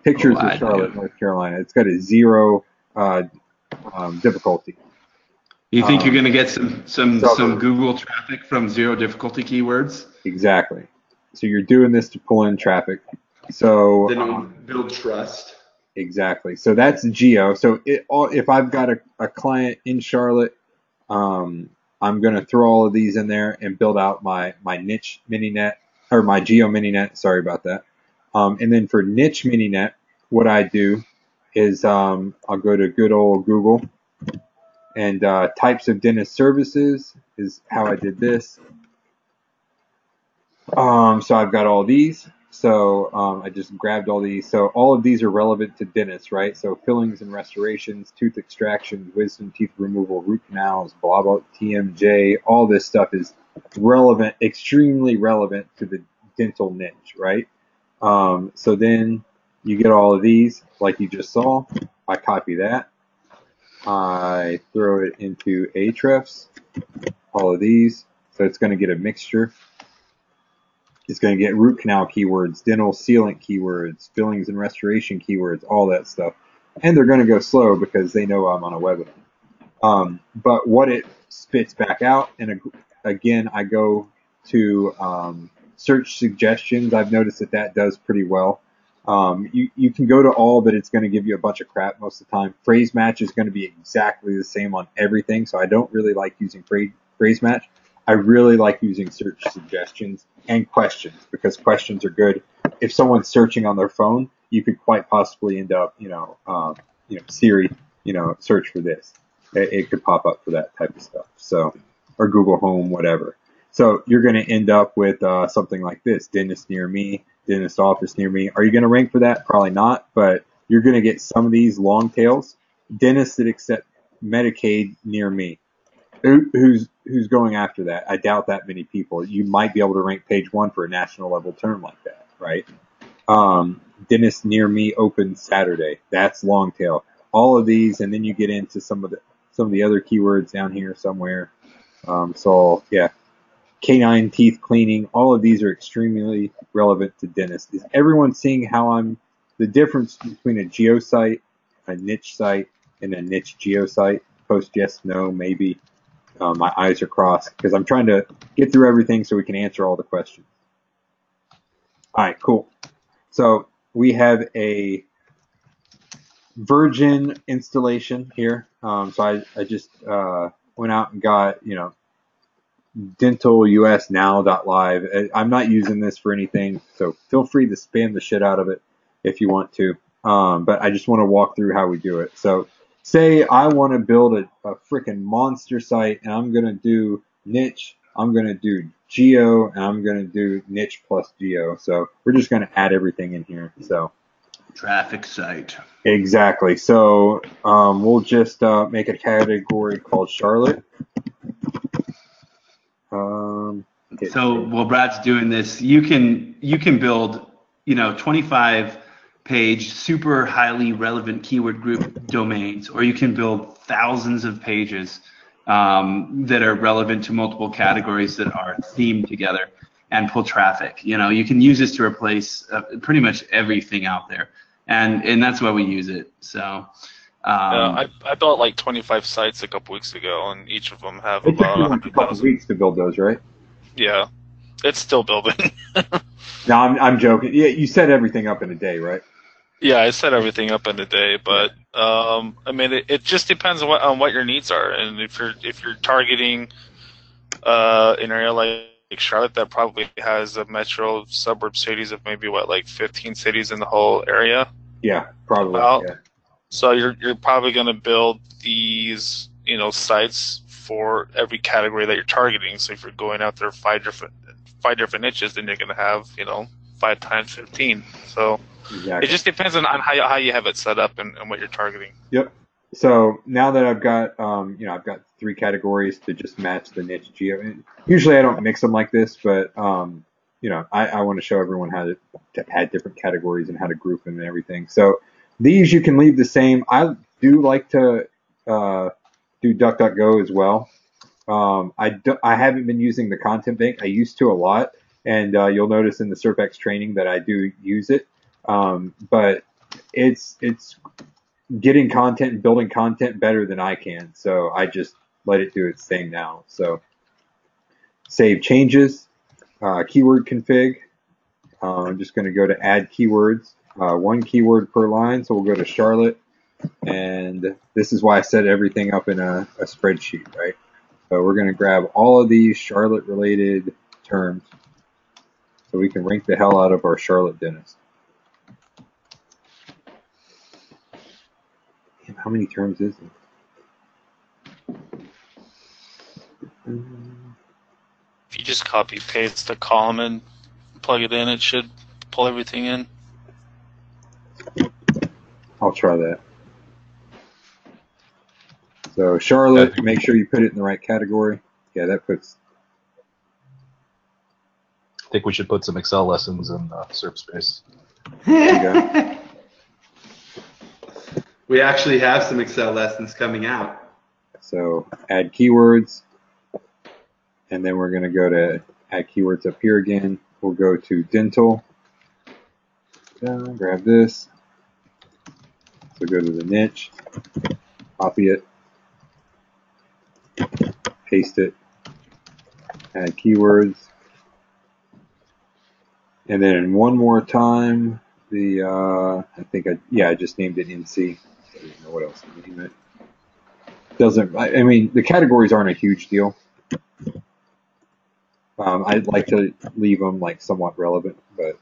Pictures of Charlotte, North Carolina. It's got a 0 difficulty. You think you're going to get some Google traffic from 0 difficulty keywords? Exactly. So you're doing this to pull in traffic. So then build trust. exactly. So that's geo. So if I've got a client in Charlotte, I'm going to throw all of these in there and build out my niche mininet or my geo mininet. Sorry about that. And then for niche mininet, what I do is I'll go to good old Google and types of dentist services is how I did this. So I've got all these. So I just grabbed all these. So all of these are relevant to dentists, right? So fillings and restorations, tooth extractions, wisdom teeth removal, root canals, blah, blah, TMJ, all this stuff is relevant, extremely relevant to the dental niche, right? So then you get all of these, like you just saw. I copy that. I throw it into Ahrefs, all of these. So it's going to get a mixture. It's going to get root canal keywords, dental sealant keywords, fillings and restoration keywords, all that stuff. And they're going to go slow because they know I'm on a webinar. But what it spits back out, and again, I go to search suggestions. I've noticed that does pretty well. You can go to all, but it's going to give you a bunch of crap most of the time. Phrase match is going to be exactly the same on everything, so I don't really like using phrase match. I really like using search suggestions and questions because questions are good. If someone's searching on their phone, you could quite possibly end up, Siri, search for this. It could pop up for that type of stuff. So, or Google Home, whatever. So you're going to end up with something like this: dentist near me, dentist office near me. Are you going to rank for that? Probably not, but you're going to get some of these long tails. Dentists that accept Medicaid near me. Who's going after that? I doubt that many people. You might be able to rank page 1 for a national level term like that, right? Dentist near me open Saturday. That's long tail. All of these, and then you get into some of the other keywords down here somewhere. So yeah, canine teeth cleaning. All of these are extremely relevant to dentists. Is everyone seeing how the difference between a geo site, a niche site, and a niche geo site? Post yes, no, maybe. My eyes are crossed because I'm trying to get through everything so we can answer all the questions. All right, cool. So we have a Virgin installation here. So I just went out and got, dentalUSnow.live. I'm not using this for anything, so feel free to spam the shit out of it if you want to. But I just want to walk through how we do it. So say I want to build a freaking monster site, and I'm going to do niche, I'm going to do geo, and I'm going to do niche plus geo. So we're just going to add everything in here. So Traffic site. exactly. So we'll just make a category called Charlotte. So while Brad's doing this, you can build 25 page super highly relevant keyword group domains, or you can build thousands of pages that are relevant to multiple categories that are themed together and pull traffic. You can use this to replace pretty much everything out there, and that's why we use it. So I built like 25 sites a couple weeks ago, and each of them have it took about you like a couple 100,000. weeks to build those, right? Yeah, it's still building. No, I'm joking. Yeah, you set everything up in a day, right? Yeah, I set everything up in a day, but I mean, it just depends on what your needs are, and if you're targeting an area like Charlotte that probably has a metro suburb cities of maybe like 15 cities in the whole area. Yeah, probably. Yeah. So you're probably going to build these sites for every category that you're targeting. So if you're going out there five different niches, then you're going to have 5 times 15. So Exactly. it just depends on how you have it set up and what you're targeting. Yep. So now that I've got I've got 3 categories to just match the niche geo. Usually I don't mix them like this, but I want to show everyone how to add different categories and how to group them and everything. So these you can leave the same. I do like to do DuckDuckGo as well. I haven't been using the content bank. I used to a lot, and you'll notice in the SERP X training that I do use it. But it's getting content and building content better than I can, so I just let it do its thing now. So save changes, keyword config, I'm just going to go to add keywords, one keyword per line. So we'll go to Charlotte, and this is why I set everything up in a spreadsheet, right? So we're going to grab all of these Charlotte-related terms so we can rank the hell out of our Charlotte dentist. Damn, how many terms is it? If you just copy paste the column and plug it in, it should pull everything in. I'll try that. So Charlotte, make sure you put it in the right category. Yeah, that puts. I think we should put some Excel lessons in SerpSpace. There you go. We actually have some Excel lessons coming out. So add keywords, and then we're going to go to add keywords up here again. We'll go to dental. Grab this. So go to the niche, copy it, paste it, add keywords, and then one more time. I just named it NC. I don't know what else to name it. I mean, the categories aren't a huge deal. I'd like to leave them like somewhat relevant, but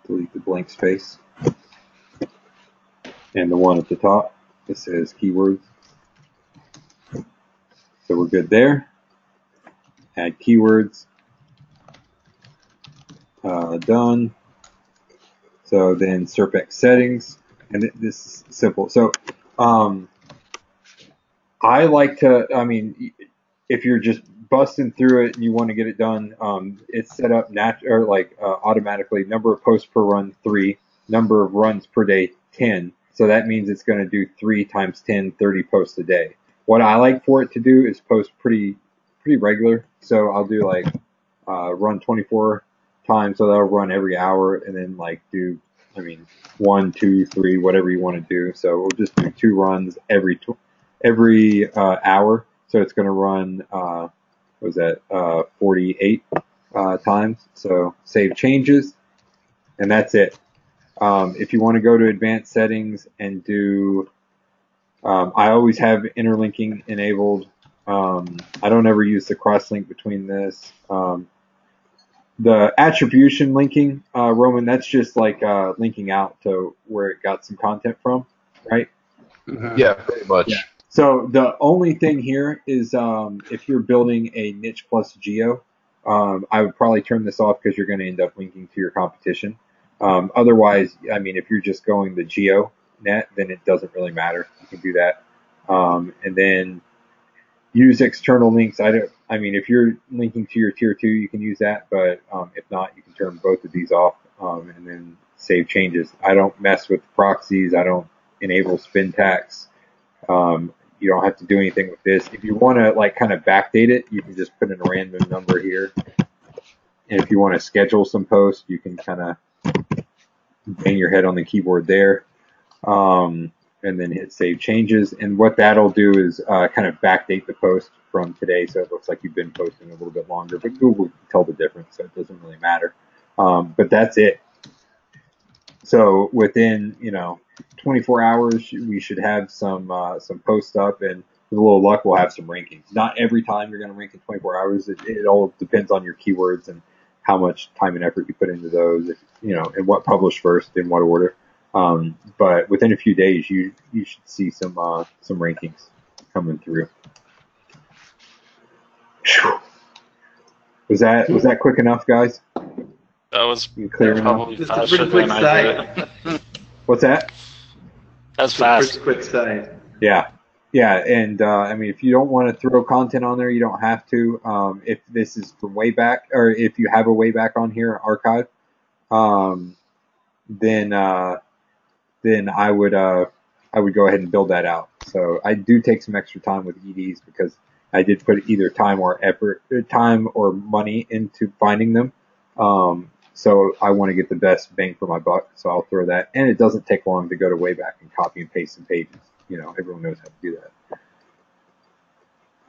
delete the blank space. And the one at the top, it says keywords. So we're good there. Add keywords. Done. So then SERP X settings, and this is simple. So I like to, I mean, if you're just busting through it and you want to get it done, it's set up automatically. Number of posts per run 3, number of runs per day 10. So that means it's going to do 3 times 10, 30 posts a day. What I like for it to do is post pretty regular. So I'll do like run 24 times, so that'll run every hour, and then like do, 1, 2, 3, whatever you want to do. So we'll just do 2 runs every hour. So it's going to run 48 times. So save changes, and that's it. If you want to go to advanced settings and do, I always have interlinking enabled. I don't ever use the cross-link between this. The attribution linking, Roman, that's just like linking out to where it got some content from, right? Yeah, pretty much. Yeah. So the only thing here is if you're building a niche plus geo, I would probably turn this off because you're going to end up linking to your competition. Otherwise, if you're just going the geo net, then it doesn't really matter. You can do that. And then use external links. If you're linking to your tier 2, you can use that, but if not, you can turn both of these off and then save changes. I don't mess with proxies. I don't enable spin tax. You don't have to do anything with this. If you want to kind of backdate it, you can just put in a random number here. And if you want to schedule some posts, you can kind of bang your head on the keyboard there. And then hit save changes. And what that'll do is kind of backdate the post from today, so it looks like you've been posting a little bit longer, but Google can tell the difference, so it doesn't really matter. But that's it. So within 24 hours, we should have some posts up, and with a little luck, we'll have some rankings. Not every time you're going to rank in 24 hours. It all depends on your keywords and how much time and effort you put into those, and what published first, in what order. But within a few days, you should see some rankings coming through. Whew. Was that quick enough, guys? That was clear probably enough? faster It's a pretty than quick I did. What's that? That's fast. Quick site. Yeah, and if you don't want to throw content on there, you don't have to. If this is from way back, or if you have a way back on here archive, then I would go ahead and build that out. So I do take some extra time with EDs because I did put either time or money into finding them. So I want to get the best bang for my buck. So I'll throw that, and it doesn't take long to go to Wayback and copy and paste some pages. Everyone knows how to do that.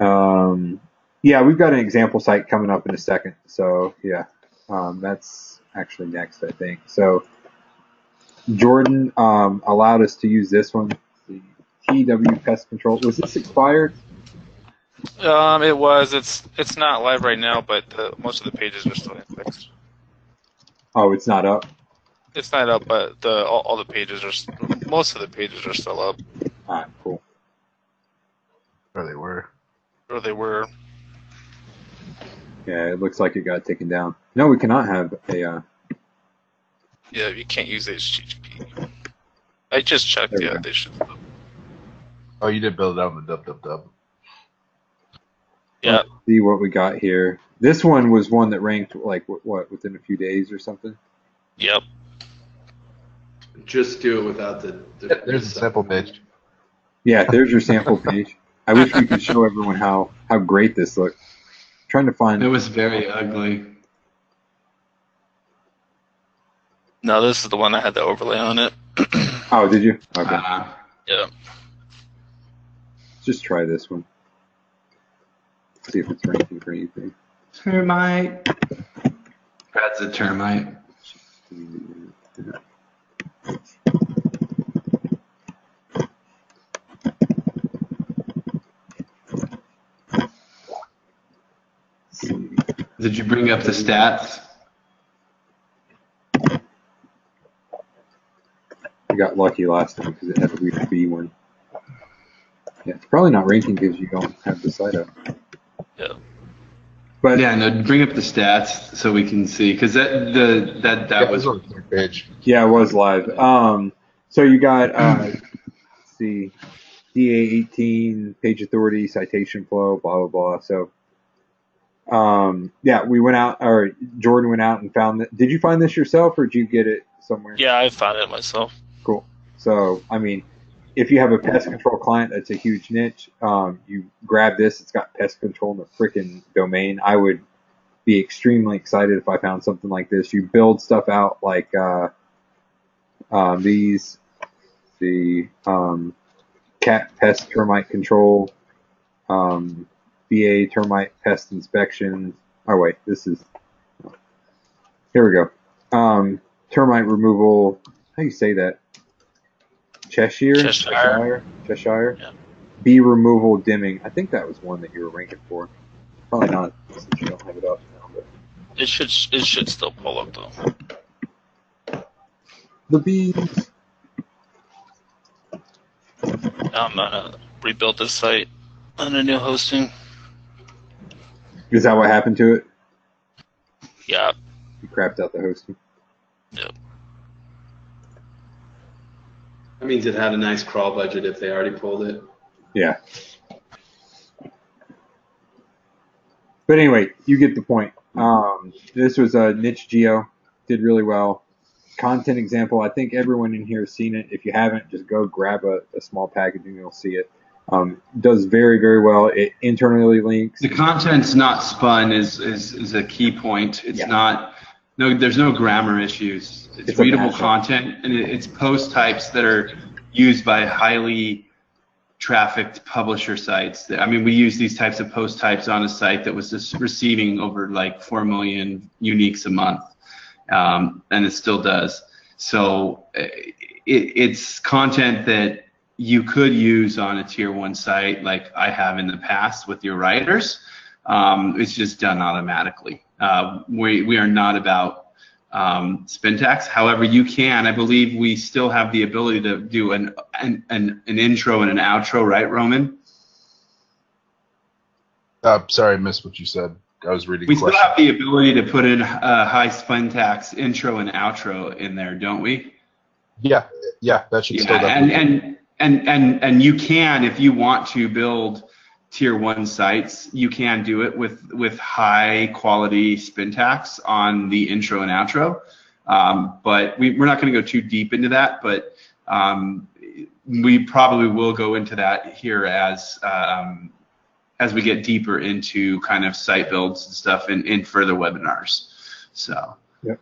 Yeah, we've got an example site coming up in a second. So yeah, that's actually next, I think. So Jordan allowed us to use this one, the TW Pest Control. Was this expired? It was. It's not live right now, but most of the pages are still indexed. Oh, it's not up. It's not up, but all the pages most of the pages are still up. All right, cool. Or they were. Or they were. Yeah, it looks like it got taken down. No, we cannot have a. Yeah, you can't use HTTP. I just checked. Yeah, they should. Oh, you did build it out in the dub. Yeah. Let's see what we got here. This one was one that ranked like what within a few days or something. Yep. Just do it without the There's a sample page. Yeah, there's your sample page. I wish we could show everyone how great this looked. I'm trying to find. It was very ugly. No, this is the one I had the overlay on it. Oh, did you? Okay. Yeah. Just try this one. See if it's ranking for anything. Termite. Brad's a termite. Did you bring up the stats? I got lucky last time because it had a weird B one. Yeah, it's probably not ranking because you don't have the site up. Yeah. But Yeah, no, bring up the stats so we can see because that was on the third page. yeah, it was live. So you got let's see, DA18, page authority, citation flow, blah blah blah. So yeah, we went out, or Jordan went out and found that. Did you find this yourself, or did you get it somewhere? Yeah, I found it myself. Cool. So I mean, if you have a pest control client that's a huge niche, you grab this. It's got pest control in the freaking domain. I would be extremely excited if I found something like this. You build stuff out like these, the cat pest termite control, BA termite pest inspection. Oh wait, this is, here we go. Termite removal. How do you say that? Cheshire. Yeah. Bee removal dimming. I think that was one that you were ranking for. Probably not, since you don't have it up now. But It should still pull up though. the bees. I'm gonna rebuild this site on a new hosting. Is that what happened to it? Yeah. You crapped out the hosting. Yep. that means it had a nice crawl budget if they already pulled it. Yeah. But anyway, you get the point. This was a niche geo, did really well. Content example, I think everyone in here has seen it. If you haven't, just go grab a small package and you'll see it. Does very, very well. It internally links. The content's not spun is a key point. It's not, there's no grammar issues. It's readable content, and it's post types that are used by highly trafficked publisher sites. I mean, we use these types of post types on a site that was just receiving over like 4 million uniques a month, and it still does. So it's content that you could use on a tier 1 site like I have in the past with your writers. It's just done automatically. We are not about spin tax. However, you can, I believe we still have the ability to do an intro and an outro, right, Roman? Sorry, I missed what you said. I was reading. We still have the ability to put in high spin tax intro and outro in there, don't we? Yeah, that should still definitely. And you can, if you want to build tier 1 sites, you can do it with high quality spin tax on the intro and outro. But we're not going to go too deep into that, but we probably will go into that here as we get deeper into kind of site builds and stuff in further webinars. So. Yep,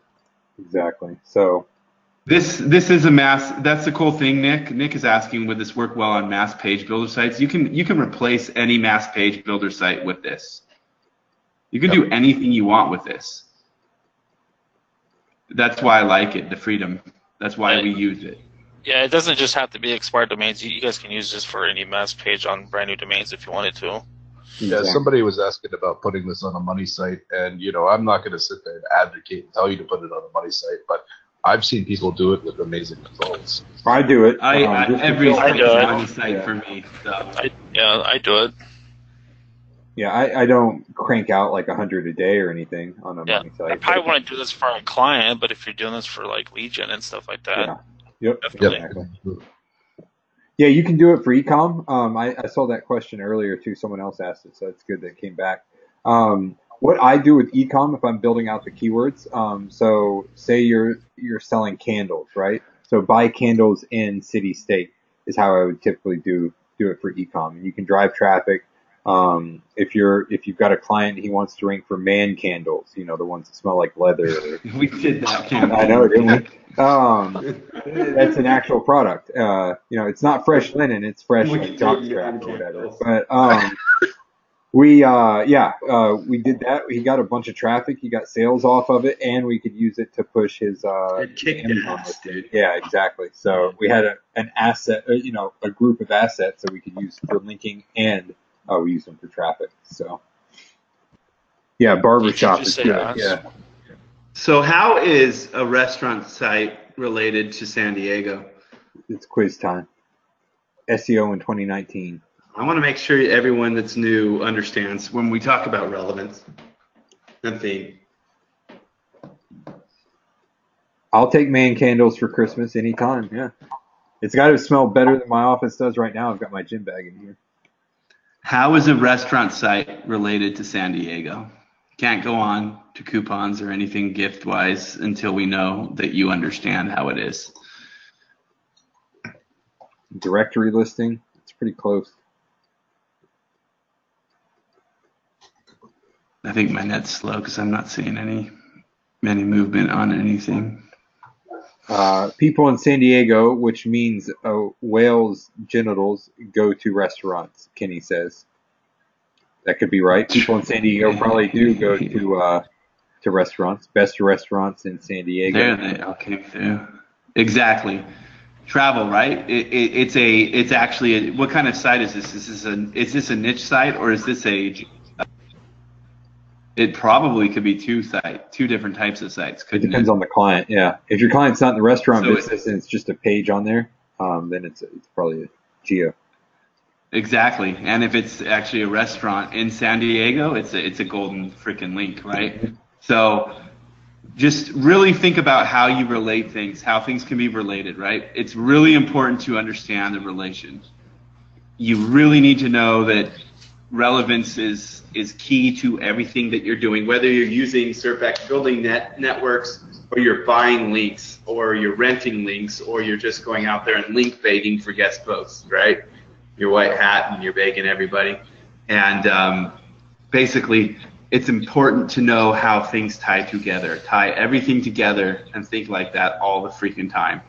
exactly. So This is a mass. That's the cool thing, Nick. Nick is asking, would this work well on mass page builder sites? You can replace any mass page builder site with this. You can do anything you want with this. That's why I like it, the freedom. That's why we use it. Yeah, it doesn't just have to be expired domains. You guys can use this for any mass page on brand new domains if you wanted to. Yeah, somebody was asking about putting this on a money site, and I'm not going to sit there and advocate and tell you to put it on a money site, but I've seen people do it with amazing results. I do it. Every site is a money site for me. So. I do it. Yeah, I don't crank out like 100 a day or anything on a money site. I probably want to do this for a client, but if you're doing this for like lead gen and stuff like that, yep. Definitely. Yeah, you can do it for e-com. I saw that question earlier too. Someone else asked it, so it's good that it came back. What I do with e-com if I'm building out the keywords, so say you're selling candles, right? So buy candles in city state is how I would typically do it for e-com. And you can drive traffic. If you've got a client and he wants to rank for man candles, the ones that smell like leather. We did that. I know, didn't we? That's an actual product. It's not fresh linen; it's fresh like jockstrap or whatever. But we did that. He got a bunch of traffic. He got sales off of it, and we could use it to push his Amazon listing. Yeah, exactly. So we had an asset, a group of assets that we could use for linking, and we use them for traffic. So yeah, barbershop is good. Yeah. So how is a restaurant site related to San Diego? It's quiz time. SEO in 2019. I want to make sure everyone that's new understands when we talk about relevance and theme. I'll take man candles for Christmas anytime. Yeah. It's got to smell better than my office does right now. I've got my gym bag in here. How is a restaurant site related to San Diego? Can't go on to coupons or anything gift-wise until we know that you understand how it is. Directory listing, it's pretty close. I think my net's slow because I'm not seeing any movement on anything. People in San Diego, which means whales' genitals, go to restaurants, Kenny says. That could be right. People in San Diego probably do go to restaurants. Best restaurants in San Diego. There they all came through. Exactly. Travel, right? It's actually what kind of site is this? Is this a niche site or is this it probably could be two different types of sites. It depends on the client. Yeah. If your client's not in the restaurant business and it's just a page on there, then it's probably a geo. Exactly. And if it's actually a restaurant in San Diego, it's a golden freaking link, right? So just really think about how you relate things, how things can be related, right? It's really important to understand the relation. You really need to know that relevance is key to everything that you're doing, whether you're using SERP X building networks or you're buying links or you're renting links or you're just going out there and link begging for guest posts, right? Your white hat and you're begging everybody. And basically, it's important to know how things tie together. Tie everything together and think like that all the freaking time.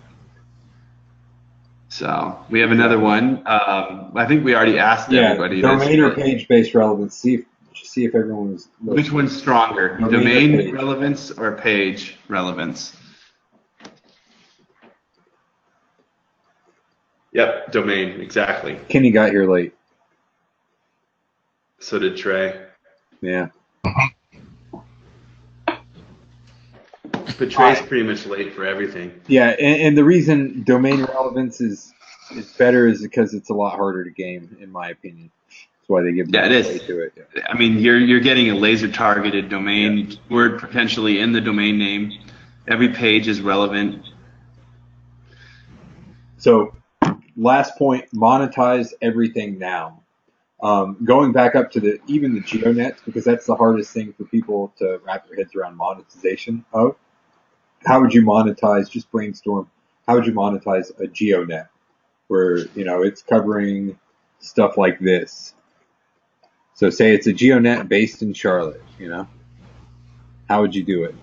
So we have another one. I think we already asked everybody. Domain or page-based relevance. See if everyone was. Which one's stronger, domain relevance or page relevance? Yep, domain, exactly. Kenny got here late. So did Trey. Yeah. But Trey's pretty much late for everything. Yeah, and the reason domain relevance is better is because it's a lot harder to game, in my opinion. That's why they give more play to it. Yeah. I mean, you're getting a laser targeted domain word potentially in the domain name. Every page is relevant. So, last point: monetize everything now. Going back up to even the GeoNets, because that's the hardest thing for people to wrap their heads around monetization of. How would you monetize? Just brainstorm. How would you monetize a GeoNet, where it's covering stuff like this? So say it's a GeoNet based in Charlotte. How would you do it?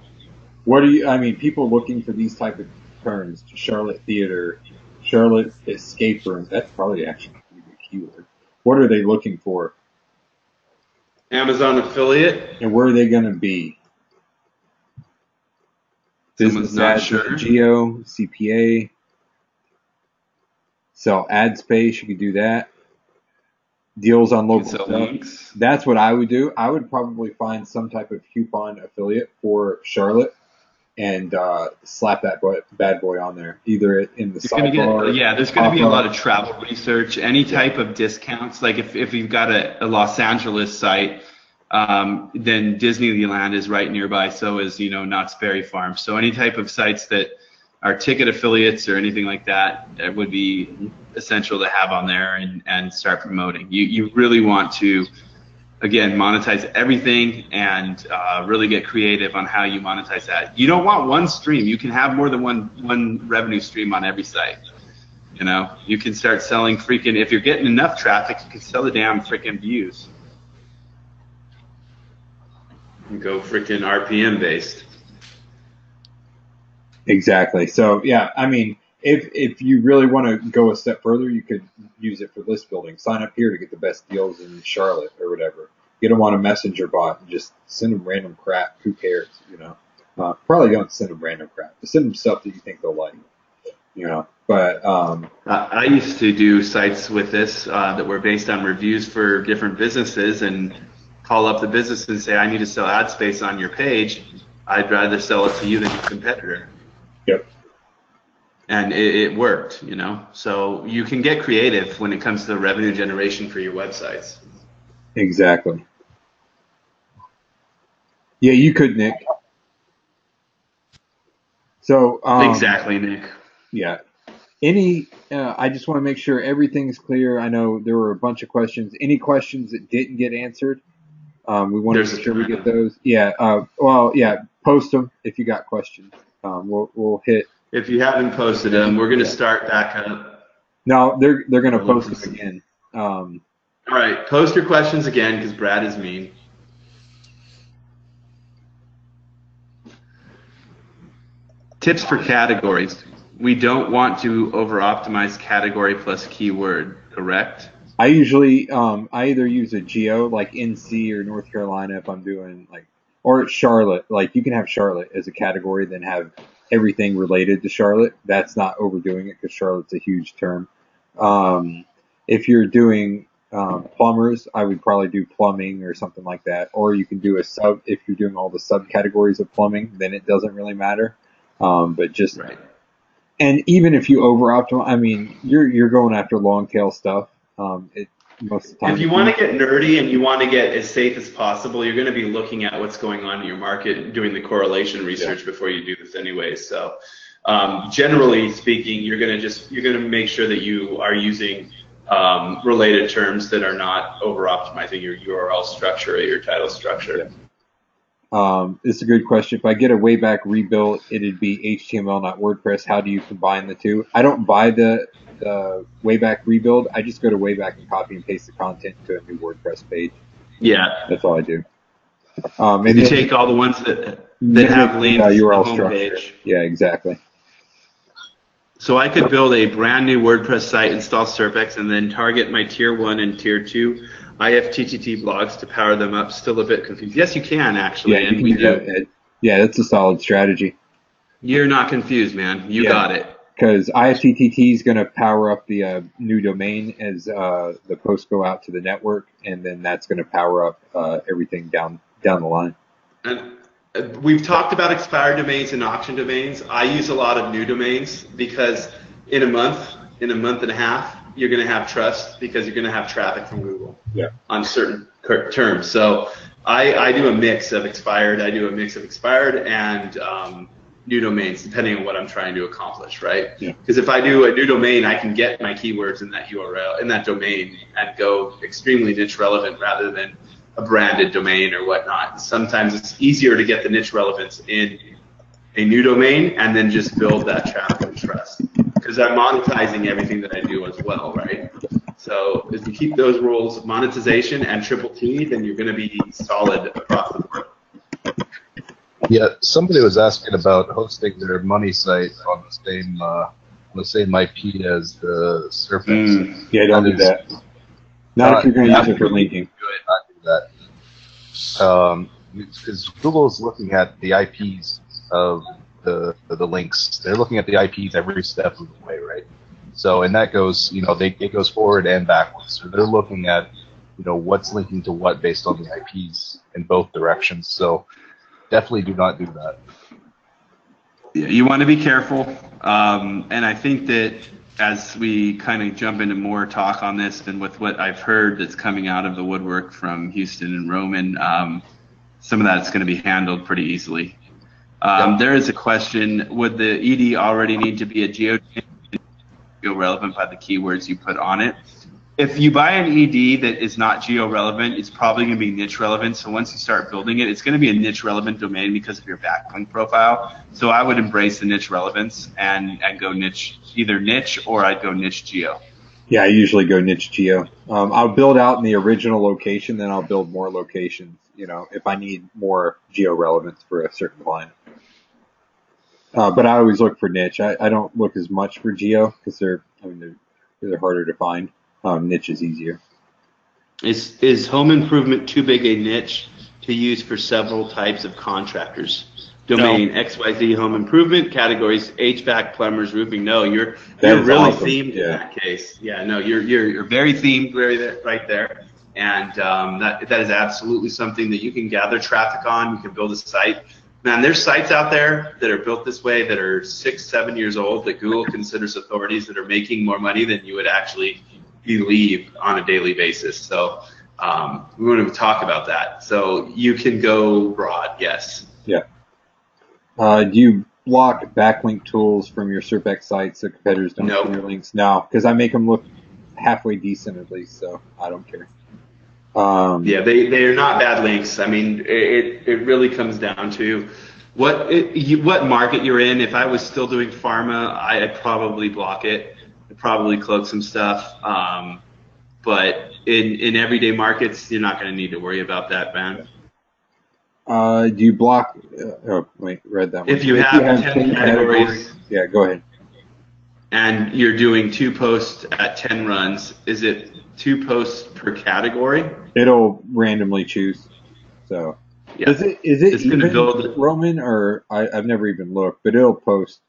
People looking for these type of terms: Charlotte Theater, Charlotte Escape Room. That's probably actually a pretty good keyword. What are they looking for? Amazon affiliate. And where are they going to be? Someone's not sure. Geo, CPA, sell ad space. You could do that. Deals on local stuff. Links. That's what I would do. I would probably find some type of coupon affiliate for Charlotte and slap that bad boy on there, either in the sidebar. Yeah, there's going to be a lot of travel research, any type of discounts. Like if you've got a Los Angeles site, then Disneyland is right nearby. So is Knott's Berry Farm. So any type of sites that are ticket affiliates or anything like that, that would be essential to have on there and start promoting. You really want to, again, monetize everything and really get creative on how you monetize that. You don't want one stream. You can have more than one revenue stream on every site. You can start selling freaking, if you're getting enough traffic, you can sell the damn freaking views. And go freaking RPM based. Exactly. So yeah, I mean, if you really want to go a step further, you could use it for list building. Sign up here to get the best deals in Charlotte or whatever. Get them on a messenger bot and just send them random crap. Who cares? Probably don't send them random crap. Just send them stuff that you think they'll like. But I used to do sites with this that were based on reviews for different businesses and call up the business and say, I need to sell ad space on your page. I'd rather sell it to you than your competitor. Yep. And it worked, So you can get creative when it comes to revenue generation for your websites. Exactly. Yeah, you could, Nick. So exactly, Nick. Yeah. I just want to make sure everything's clear. I know there were a bunch of questions. Any questions that didn't get answered? We want to make sure we get those. Yeah. Post them if you got questions. We'll hit. If you haven't posted them, we're going to start back up. No, they're going to post them again. All right. Post your questions again because Brad is mean. Tips for categories. We don't want to over-optimize category plus keyword, correct? I usually I either use a geo like NC or North Carolina if I'm doing or Charlotte. Like you can have Charlotte as a category, then have everything related to Charlotte. That's not overdoing it because Charlotte's a huge term. If you're doing plumbers, I would probably do plumbing or something like that. Or you can do a sub if you're doing all the subcategories of plumbing, then it doesn't really matter. But just right. And even if you over optimize, I mean, you're going after long tail stuff. Most of the time. If you want to get nerdy and you want to get as safe as possible, you're going to be looking at what's going on in your market and doing the correlation research before you do this anyway. So generally speaking, you're going to make sure that you are using related terms that are not over optimizing your URL structure or your title structure. It's a good question. If I get a Wayback Rebuild, it'd be HTML, not WordPress. How do you combine the two? I don't buy the Wayback Rebuild. I just go to Wayback and copy and paste the content to a new WordPress page. Yeah. That's all I do. And you take all the ones that have links to the URL home structure. page. Yeah, exactly. So I could build a brand new WordPress site, install SERP X, and then target my tier 1 and tier 2 IFTTT blogs to power them up. Still a bit confused. Yes, you can actually, Yeah, and we do. Yeah, that's a solid strategy. You're not confused, man. You got it. Because IFTTT is going to power up the new domain as the posts go out to the network, and then that's going to power up everything down the line. And we've talked about expired domains and auction domains. I use a lot of new domains because in a month and a half, you're going to have trust because you're going to have traffic from Google on certain terms. So I do a mix of expired. I do a mix of expired and new domains, depending on what I'm trying to accomplish, right? Because if I do a new domain, I can get my keywords in that URL, in that domain, and go extremely niche relevant rather than a branded domain or whatnot. Sometimes it's easier to get the niche relevance in a new domain and then just build that traffic and trust. Because I'm monetizing everything that I do as well, right? So if you keep those rules of monetization and triple T, then you're going to be solid across the board. Yeah, somebody was asking about hosting their money site on the same IP as the SERP X. Yeah, don't do that. Not if you're going to use it for linking. Not do that. Because Google is looking at the IPs of the links. They're looking at the IPs every step of the way, right? So, and that goes, it goes forward and backwards. So they're looking at, what's linking to what based on the IPs in both directions. So definitely do not do that. Yeah, you want to be careful. And I think that as we kind of jump into more talk on this, and with what I've heard that's coming out of the woodwork from Houston and Roman, some of that's going to be handled pretty easily. There is a question: would the ED already need to be a geo relevant by the keywords you put on it? If you buy an ED that is not geo-relevant, it's probably going to be niche relevant. So once you start building it, it's going to be a niche relevant domain because of your backlink profile. So I would embrace the niche relevance and go niche, either niche or I'd go niche geo. Yeah, I usually go niche geo. I'll build out in the original location, then I'll build more locations, if I need more geo relevance for a certain client. But I always look for niche. I don't look as much for geo because they're harder to find. Niche is easier. Is home improvement too big a niche to use for several types of contractors? Domain XYZ home improvement, categories HVAC, plumbers, roofing. No, you're really awesome. Themed in that case. Yeah, no, you're very themed, right there. And that is absolutely something that you can gather traffic on. You can build a site. Man, there's sites out there that are built this way that are 6-7 years old that Google considers authorities that are making more money than you would actually believe on a daily basis. So we want to talk about that. So you can go broad, yes. Yeah. Do you block backlink tools from your SERP X site so competitors don't see your links? No, because I make them look halfway decent at least, so I don't care. Yeah, they are not bad links. I mean, it really comes down to what market you're in. If I was still doing pharma, I'd probably block it. I'd probably cloak some stuff. But in everyday markets, you're not going to need to worry about that, man. Do you block? Read that one. If you have 10 categories, yeah, go ahead. And you're doing 2 posts at 10 runs, is it 2 posts per category? It'll randomly choose. So yeah. Is it even Roman, or I've never even looked, but it'll post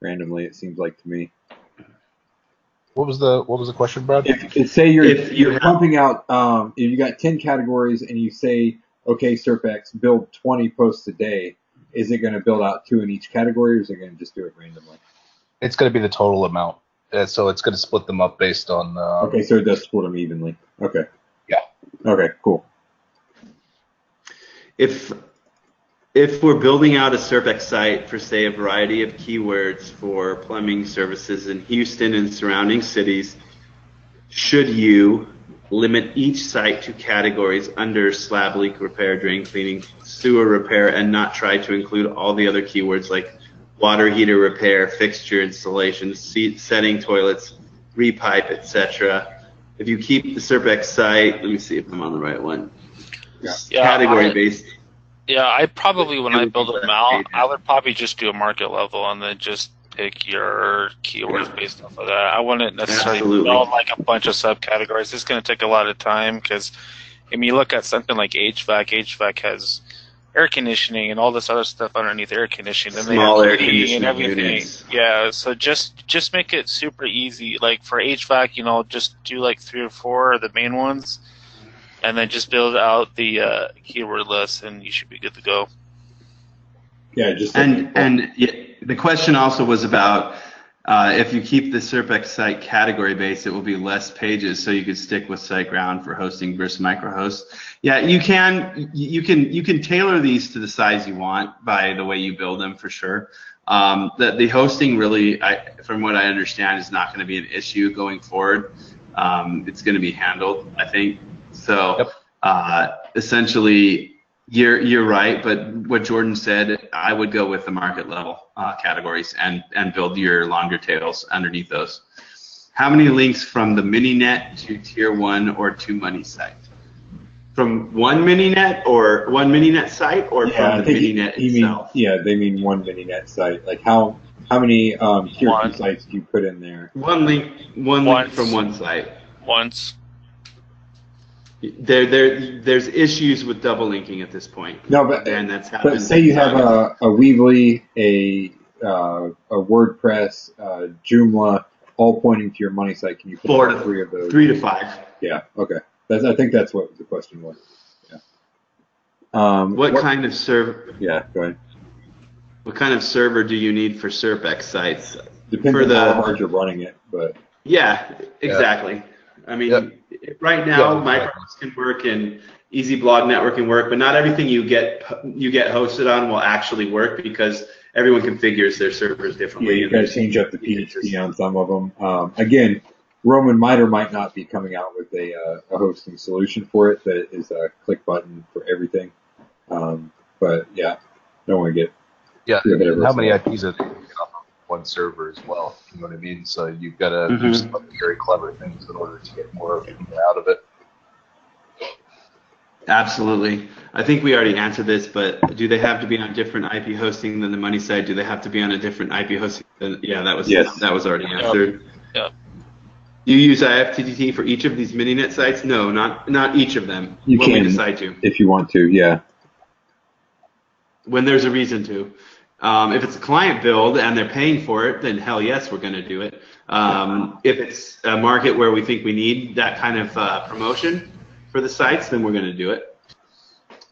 randomly. It seems like to me. What was the question, Brad? If say you're pumping out, if you got 10 categories and you say, okay, SERP X, build 20 posts a day, is it going to build out 2 in each category, or is it going to just do it randomly? It's going to be the total amount. So it's going to split them up based on. Okay, so it does split them evenly. Okay. Yeah. Okay, cool. If we're building out a SERP X site for, say, a variety of keywords for plumbing services in Houston and surrounding cities, should you limit each site to categories under slab leak repair, drain cleaning, sewer repair, and not try to include all the other keywords like water heater repair, fixture installation, seat setting, toilets, repipe, etc.? If you keep the SERP X site, let me see if I'm on the right one. Yeah, category based. Yeah, I probably, when I build them out, I would probably just do a market level and then just pick your keywords based off of that. I wouldn't necessarily build like a bunch of subcategories. It's going to take a lot of time because, I mean, you look at something like HVAC. HVAC has air conditioning and all this other stuff underneath air conditioning, and small they have air conditioning and everything. Units. Yeah, so just make it super easy. Like for HVAC, just do like 3 or 4 of the main ones, and then just build out the keyword list, and you should be good to go. Yeah, just and the question also was about if you keep the SERP X site category based, it will be less pages, so you could stick with SiteGround for hosting versus microhost. Yeah, you can tailor these to the size you want by the way you build them for sure. The hosting really, from what I understand, is not going to be an issue going forward. It's going to be handled, I think. So essentially, you're right, but what Jordan said, I would go with the market level categories and build your longer tails underneath those. How many links from the mini net to tier 1 or 2 money site? From one mininet or one mininet site, or from the mininet itself? They mean one mininet site. Like how many tier 2 sites do you put in there? One link from one site. Once. There's issues with double linking at this point. No, but and that's happened. But say you have a Weebly, a WordPress, Joomla, all pointing to your money site. Can you put 3 of those? 3 to 5. Yeah. Okay. I think that's what the question was. Yeah. What kind of server? Yeah. Go ahead. What kind of server do you need for SERP X sites? Depends on how hard you're running it, but. Yeah. Exactly. I mean, right now, Microsoft can work and Easy Blog Network can work, but not everything you get hosted on will actually work because everyone configures their servers differently. Yeah, you got to change up the PHP on some of them. Again, Roman might not be coming out with a hosting solution for it that is a click button for everything. But yeah, don't want to get how many IPs are there off of one server as well? You know what I mean? So you've got to do some very clever things in order to get more out of it. Absolutely. I think we already answered this, but do they have to be on different IP hosting than the money site? Do they have to be on a different IP hosting? That was already answered. Yep. Do you use IFTTT for each of these mininet sites? No, not each of them. You when can, we decide to. If you want to, yeah. When there's a reason to. If it's a client build and they're paying for it, then hell yes, we're going to do it. If it's a market where we think we need that kind of promotion for the sites, then we're going to do it.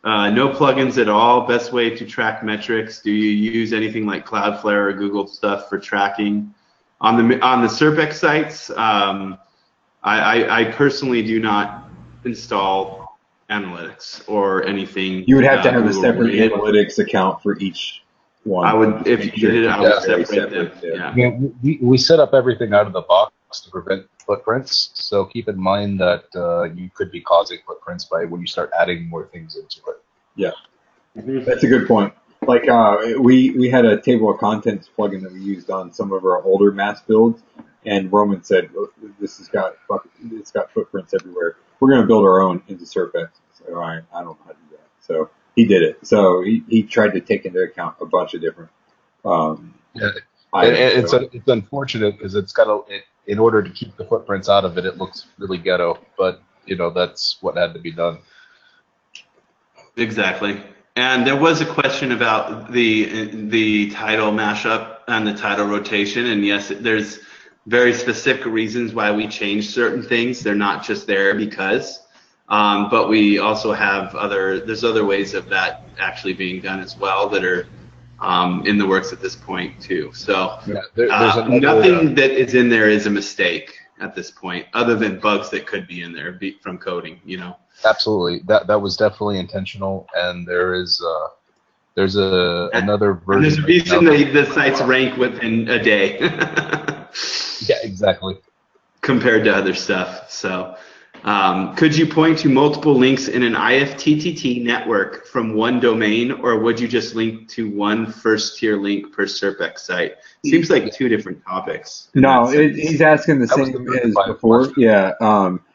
No plugins at all. Best way to track metrics. Do you use anything like Cloudflare or Google stuff for tracking? On the SERP X sites, I personally do not install analytics or anything. You would have to have a separate analytics account for each one. I would, if you did it, I would separate them. Yeah, we set up everything out of the box to prevent footprints. So keep in mind that you could be causing footprints by when you start adding more things into it. Yeah, that's a good point. Like we had a table of contents plugin that we used on some of our older mass builds, and Roman said, "This has got footprints everywhere. We're going to build our own into SERP X." So I don't know how to do that. So he did it. So he tried to take into account a bunch of different. It's unfortunate because it's got in order to keep the footprints out of it, it looks really ghetto. But that's what had to be done. Exactly. And there was a question about the title mashup and the title rotation. And yes, there's very specific reasons why we change certain things. They're not just there because. But we also have there's other ways of that actually being done as well that are in the works at this point too. So nothing that is in there is a mistake at this point, other than bugs that could be in there from coding. Absolutely, that was definitely intentional, and there's another version. And there's a reason the sites rank within a day. Yeah, exactly. Compared to other stuff. So, could you point to multiple links in an IFTTT network from one domain, or would you just link to one first-tier link per SERP X site? Seems like 2 different topics. No, he's asking the same as before. Yeah,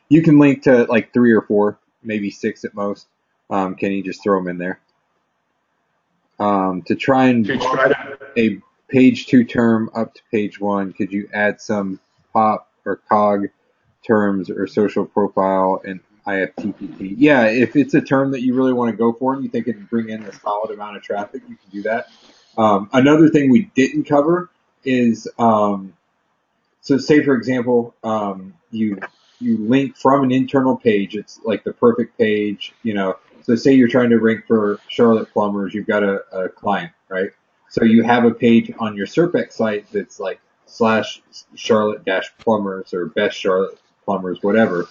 you can link to like 3 or 4, maybe 6 at most. Can you just throw them in there? To try and a page 2 term up to page 1, could you add some pop or cog terms or social profile and IFTTT? Yeah, if it's a term that you really want to go for and you think it can bring in a solid amount of traffic, you can do that. Another thing we didn't cover is, so say for example, you link from an internal page. It's like the perfect page, So say you're trying to rank for Charlotte plumbers. You've got a client, right? So you have a page on your SERP X site that's like /Charlotte-plumbers or best Charlotte plumbers, whatever,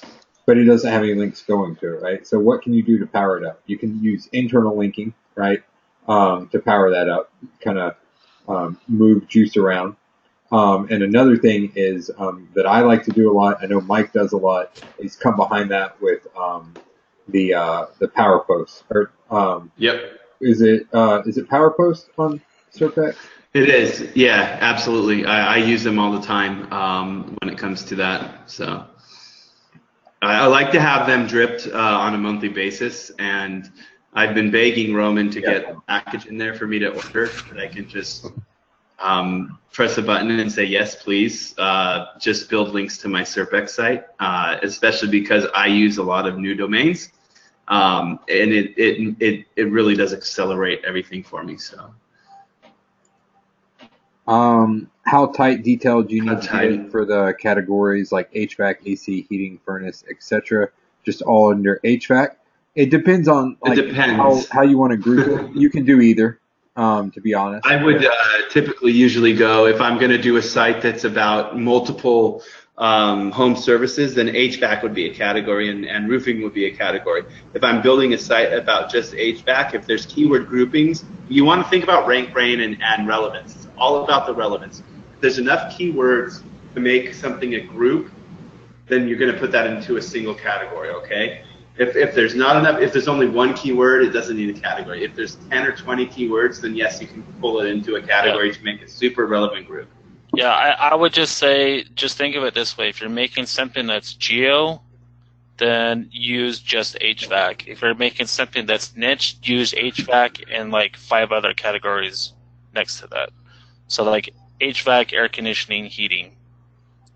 but it doesn't have any links going to it, right? So what can you do to power it up? You can use internal linking, right, to power that up, kind of move juice around. And another thing is that I like to do a lot, I know Mike does a lot, is come behind that with the power posts. Yep. Is it power post on SERP X? It is, yeah, absolutely. I use them all the time when it comes to that. So I like to have them dripped on a monthly basis, and I've been begging Roman to get a package in there for me to order that I can just press a button and say yes, please. Just build links to my SERP X site, especially because I use a lot of new domains, and it really does accelerate everything for me. So. How tight detail do you need to get for the categories like HVAC, AC, heating, furnace, etc.? Just all under HVAC? It depends on how you want to group it. You can do either, to be honest. I would typically usually go, if I'm going to do a site that's about multiple home services, then HVAC would be a category and roofing would be a category. If I'm building a site about just HVAC, if there's keyword groupings, you want to think about rank brain and relevance. It's all about the relevance. If there's enough keywords to make something a group, then you're going to put that into a single category, okay? If there's not enough, if there's only one keyword, it doesn't need a category. If there's 10 or 20 keywords, then yes, you can pull it into a category to make a super relevant group. Yeah, I would just say, just think of it this way. If you're making something that's geo, then use just HVAC. If you're making something that's niche, use HVAC and like 5 other categories next to that. So like HVAC, air conditioning, heating,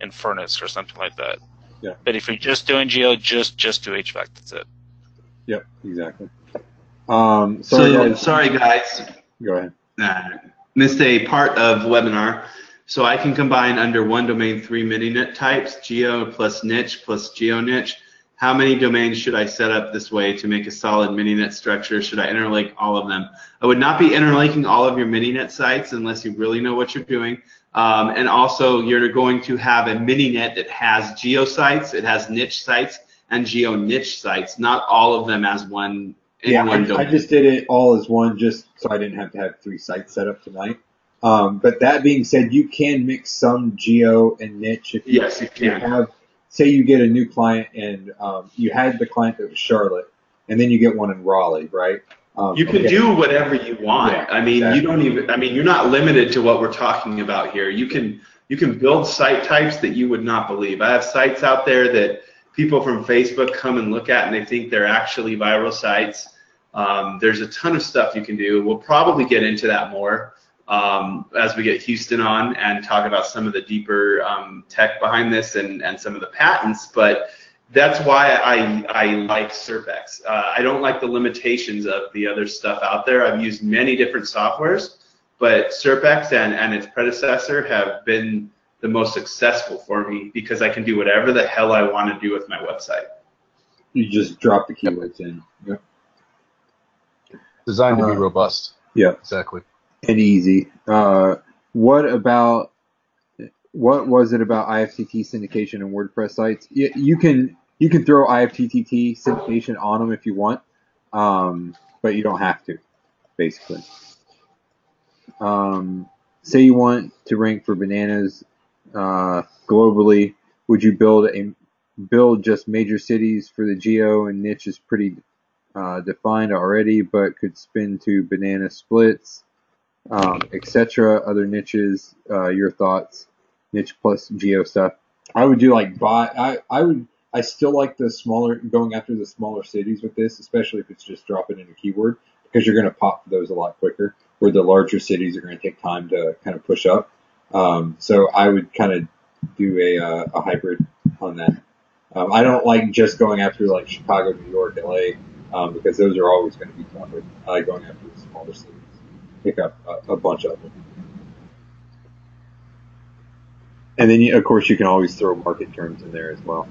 and furnace or something like that. Yeah. But if you're just doing geo, just do HVAC. That's it. Yep, exactly. Sorry guys. Go ahead. Missed a part of webinar. So I can combine under one domain 3 mini-net types, geo plus niche plus geo-niche. How many domains should I set up this way to make a solid mini-net structure? Should I interlink all of them? I would not be interlinking all of your mini-net sites unless you really know what you're doing. And also, you're going to have a mini-net that has geo sites, it has niche sites, and geo-niche sites, not all of them as one one domain. I just did it all as one just so I didn't have to have 3 sites set up tonight. But that being said, you can mix some geo and niche. If you can. Say you get a new client and you had the client that was Charlotte, and then you get one in Raleigh, right? You can do whatever you want. Yeah, I mean, exactly. you don't even. I mean, you're not limited to what we're talking about here. You can build site types that you would not believe. I have sites out there that people from Facebook come and look at, and they think they're actually viral sites. There's a ton of stuff you can do. We'll probably get into that more as we get Houston on and talk about some of the deeper tech behind this and some of the patents. But that's why I like SERP X. I don't like the limitations of the other stuff out there. I've used many different softwares, but SERP X and its predecessor have been the most successful for me because I can do whatever the hell I want to do with my website. You just drop the keywords in. Yep. Designed to be robust. Yeah. Exactly. And easy. What was it about IFTTT syndication and WordPress sites? You can throw IFTTT syndication on them if you want, but you don't have to, basically. Say you want to rank for bananas globally, would you build just major cities for the geo and niche is pretty defined already, but could spin to banana splits, etc. Other niches, your thoughts? Niche plus geo stuff. I would do like I still like the smaller, going after the smaller cities with this, especially if it's just dropping in a keyword, because you're going to pop those a lot quicker, where the larger cities are going to take time to kind of push up. So I would kind of do a hybrid on that. I don't like just going after like Chicago, New York, LA, because those are always going to be covered. I like going after the smaller cities. Pick up a bunch of them. And then, of course, you can always throw market terms in there as well.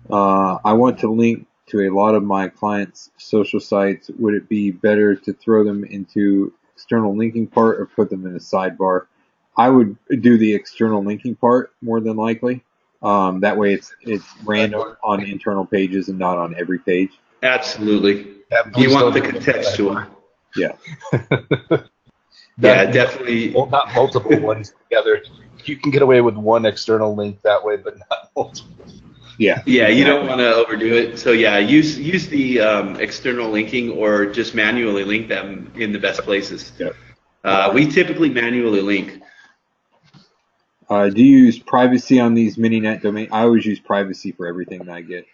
I want to link to a lot of my clients' social sites. Would it be better to throw them into external linking part or put them in a sidebar? I would do the external linking part more than likely. That way it's random on internal pages and not on every page. Absolutely. You want the contextual. Yeah. Yeah, definitely. Well, not multiple ones together. You can get away with one external link that way, but not multiple. Yeah. Yeah, you don't want to overdo it. So yeah, use the external linking or just manually link them in the best places. Yeah. We typically manually link. Do you use privacy on these mini-net domain? I always use privacy for everything that I get.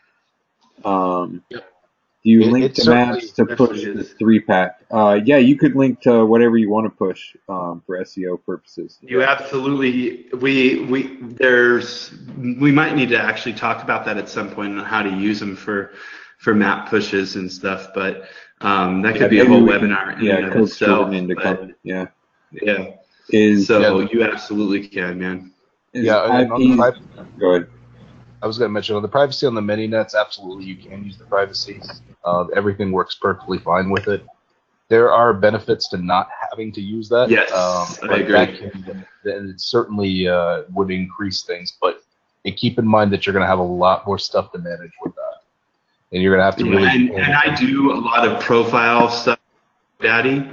Do you link to maps to push the 3-pack? Yeah, you could link to whatever you want to push for SEO purposes. You absolutely. We might need to actually talk about that at some point on how to use them for map pushes and stuff. But that could be a whole webinar in and of itself. Yeah. You absolutely can, man. Go ahead. I was going to mention on the privacy on the mini nets, absolutely you can use the privacy. Everything works perfectly fine with it. There are benefits to not having to use that. Yes, I agree. And it certainly would increase things, but keep in mind that you're going to have a lot more stuff to manage with that. And you're going to have to really... And I do a lot of profile stuff, Daddy.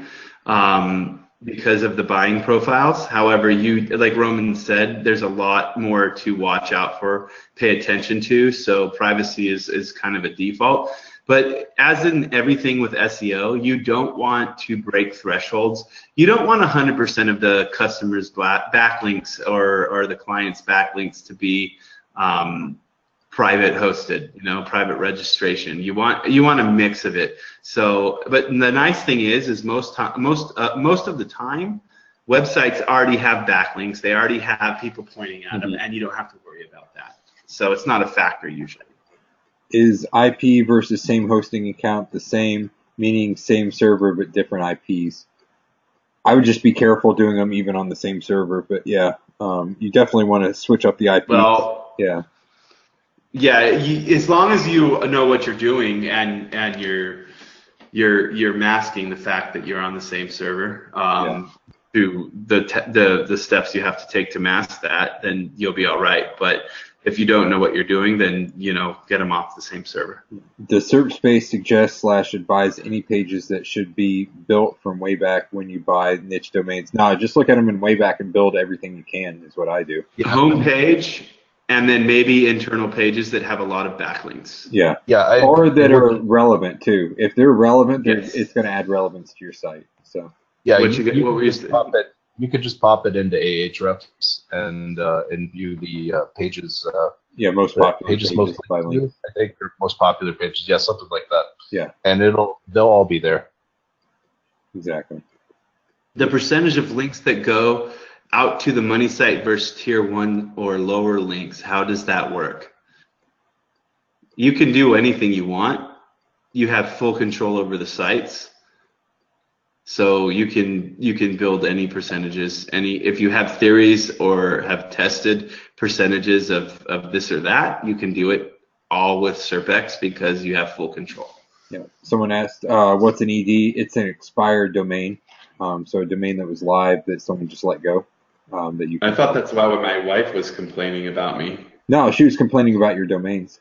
Because of the buying profiles. However, like Roman said, there's a lot more to watch out for, pay attention to. So privacy is kind of a default. But as in everything with SEO, you don't want to break thresholds. You don't want 100% of the customer's backlinks or the client's backlinks to be private hosted, private registration. You want a mix of it. So, but the nice thing is most of the time, websites already have backlinks. They already have people pointing at them, and you don't have to worry about that. So it's not a factor usually. Is IP versus same hosting account the same, meaning same server but different IPs? I would just be careful doing them even on the same server. But yeah, you definitely want to switch up the IP. Well, yeah. Yeah, as long as you know what you're doing and you're masking the fact that you're on the same server through the steps you have to take to mask that, then you'll be all right. But if you don't know what you're doing, then get them off the same server. Does SerpSpace suggest / advise any pages that should be built from way back when you buy niche domains? No, just look at them in way back and build everything you can is what I do. The homepage. And then maybe internal pages that have a lot of backlinks. Yeah. Or that are relevant too. If they're relevant, it's going to add relevance to your site. So yeah, you could just pop it into Ahrefs and view the pages. Most popular pages by link. I think they're most popular pages. Yeah, something like that. Yeah. And they'll all be there. Exactly. The percentage of links that go out to the money site versus tier 1 or lower links, how does that work? You can do anything you want. You have full control over the sites. So you can build any percentages, if you have theories or have tested percentages of this or that, you can do it all with SERP X because you have full control. Yeah. Someone asked, what's an ED? It's an expired domain. So a domain that was live that someone just let go. I thought that's why my wife was complaining about me. No, she was complaining about your domains.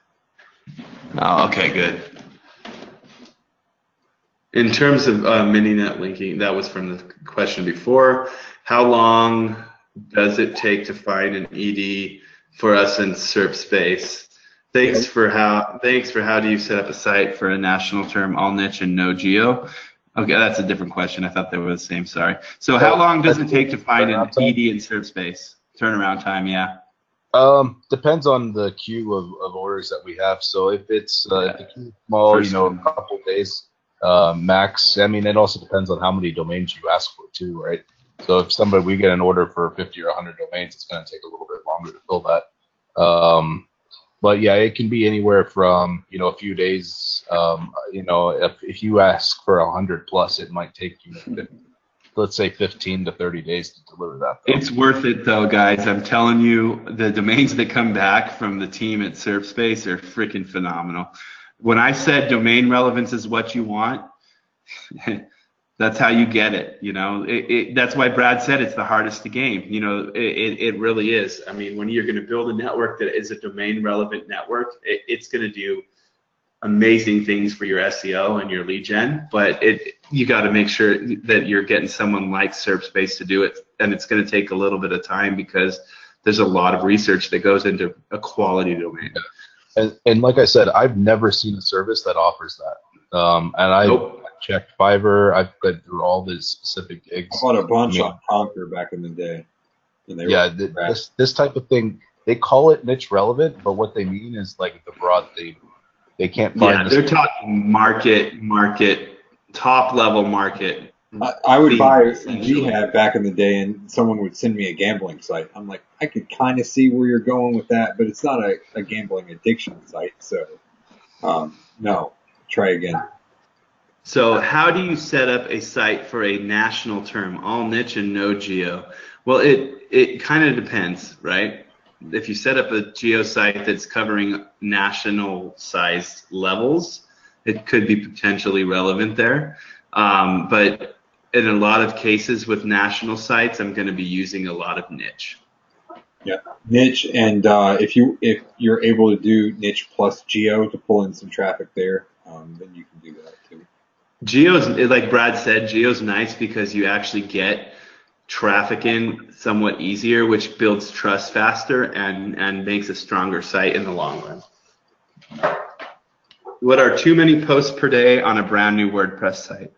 Oh, okay, good. In terms of mini-net linking, that was from the question before. How long does it take to find an ED for us in SerpSpace? Thanks for how do you set up a site for a national term, all niche and no geo? Okay, that's a different question. I thought they were the same. Sorry. So how long does it take to find an ED in SerpSpace? Turnaround time, yeah. Depends on the queue of orders that we have. So if it's the queue small, a couple days max. I mean, it also depends on how many domains you ask for too, right? So if we get an order for 50 or 100 domains, it's going to take a little bit longer to fill that. But yeah, it can be anywhere from a few days. If you ask for 100 plus, it might take you, let's say, 15 to 30 days to deliver that. It's worth it though, guys. I'm telling you, the domains that come back from the team at SerpSpace are freaking phenomenal. When I said domain relevance is what you want, that's how you get it. That's why Brad said it's the hardest to game. It really is. I mean, when you're going to build a network that is a domain relevant network, it's going to do amazing things for your SEO and your lead gen, but you got to make sure that you're getting someone like SerpSpace to do it, and it's going to take a little bit of time because there's a lot of research that goes into a quality domain. And like I said, I've never seen a service that offers that. And I've checked Fiverr. I've been through all these specific gigs. I bought a bunch on Conquer back in the day. And they Yeah, this type of thing, they call it niche relevant, but what they mean is like the broad theme. They can't find. Yeah, they're talking market, top level market. I would buy essentially. Rehab back in the day, and someone would send me a gambling site. I'm like, I could kind of see where you're going with that, but it's not a gambling addiction site. So, no, try again. So how do you set up a site for a national term, all niche and no geo? Well, it kind of depends, right? If you set up a geo site that's covering national size levels, it could be potentially relevant there. But in a lot of cases with national sites, I'm going to be using a lot of niche. Yeah, niche, and if you're able to do niche plus geo to pull in some traffic there, then you can do that too. Geo's, like Brad said, geo's nice because you actually get traffic in somewhat easier, which builds trust faster and makes a stronger site in the long run. What are too many posts per day on a brand new WordPress site?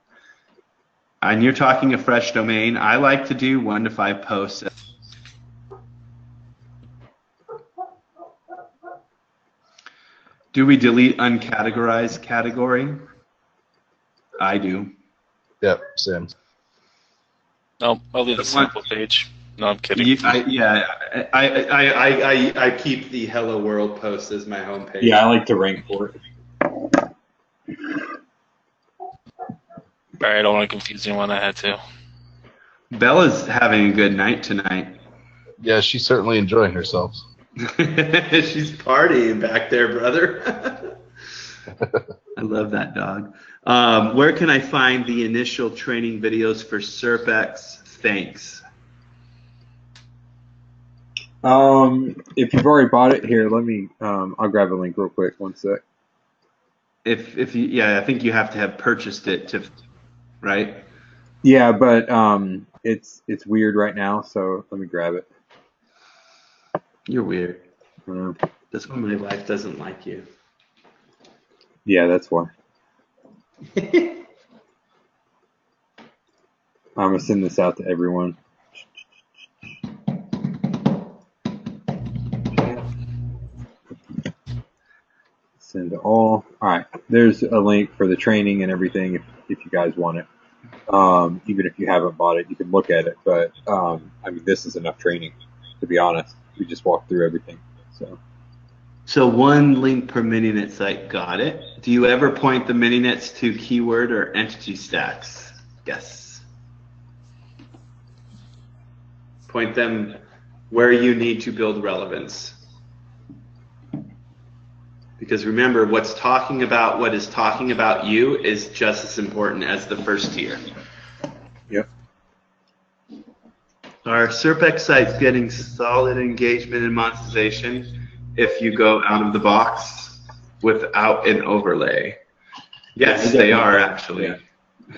And you're talking a fresh domain. I like to do 1 to 5 posts. Do we delete uncategorized category? I do. Yep, same. No, I'll leave the sample page. No, I'm kidding. I keep the Hello World post as my homepage. Yeah, I like to rank for it. Sorry, I don't want to confuse anyone. I had to. Bella's having a good night tonight. Yeah, she's certainly enjoying herself. She's partying back there, brother. I love that dog. Where can I find the initial training videos for SERP X? Thanks. If you've already bought it, here, let me. I'll grab a link real quick. One sec. If you, yeah, I think you have to have purchased it to, right? Yeah, but it's weird right now, so let me grab it. You're weird. That's why my wife doesn't like you. Yeah, that's why. I'm gonna send this out to everyone. Send to all. All right, there's a link for the training and everything if you guys want it. Even if you haven't bought it, you can look at it. But I mean, this is enough training, to be honest. We just walked through everything. So 1 link per mininet site, got it. Do you ever point the mininets to keyword or entity stacks? Yes. Point them where you need to build relevance. Because remember, what is talking about you is just as important as the first tier. Yep. Are SERP X sites getting solid engagement and monetization if you go out of the box without an overlay? Yes, they are actually.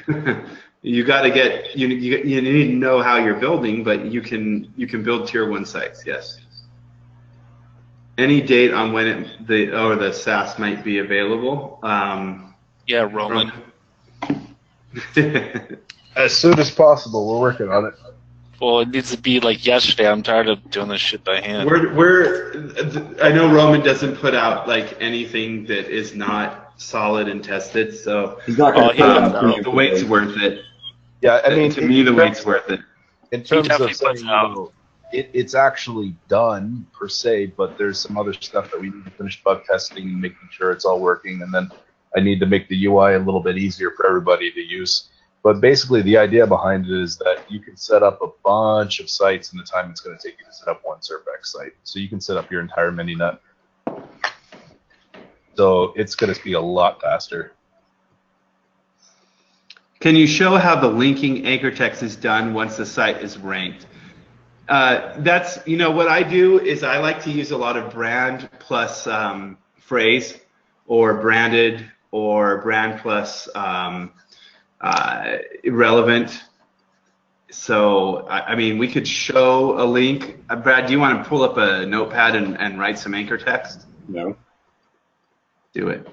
Yeah. You got to get you need to know how you're building, but you can build tier 1 sites. Yes. Any date on when the SaaS might be available? Yeah, Roman. As soon as possible. We're working on it. Well, it needs to be like yesterday. I'm tired of doing this shit by hand. I know Roman doesn't put out like anything that is not solid and tested, so he's not going to the wait's worth it. Yeah, I mean, to me, the weight's worth it. In terms of saying, it's actually done per se, but there's some other stuff that we need to finish bug testing and making sure it's all working, and then I need to make the UI a little bit easier for everybody to use. But basically, the idea behind it is that you can set up a bunch of sites in the time it's going to take you to set up one SERP X site. So you can set up your entire mininet. So it's going to be a lot faster. Can you show how the linking anchor text is done once the site is ranked? That's, what I do is I like to use a lot of brand plus phrase, or branded, or brand plus relevant. So, I mean, we could show a link. Brad, do you want to pull up a notepad and write some anchor text? No. Do it.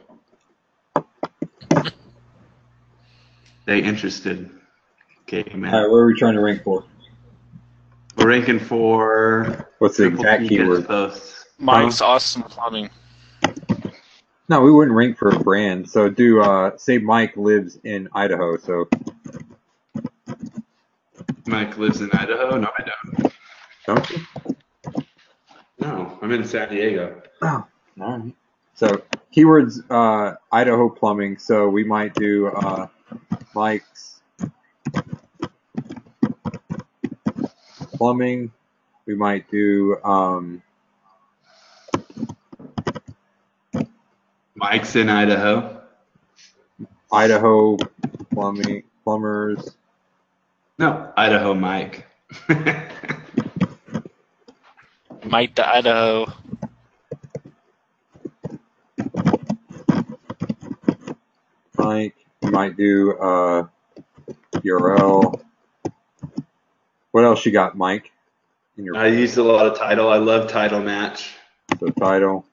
They interested. Okay, man. All right, what are we trying to rank for? We're ranking for What's the triple exact P keyword? guest posts. Mike's awesome plumbing. No, we wouldn't rank for a brand. So say Mike lives in Idaho. So Mike lives in Idaho? No, I don't. don't you? No, I'm in San Diego. Oh, all right. So keywords Idaho plumbing. So we might do Mike's plumbing. We might do Mike's in Idaho. Idaho plumbers. No, Idaho Mike. Mike the Idaho. Mike. We might do URL. What else you got, Mike? I used a lot of title. I love title match. So title.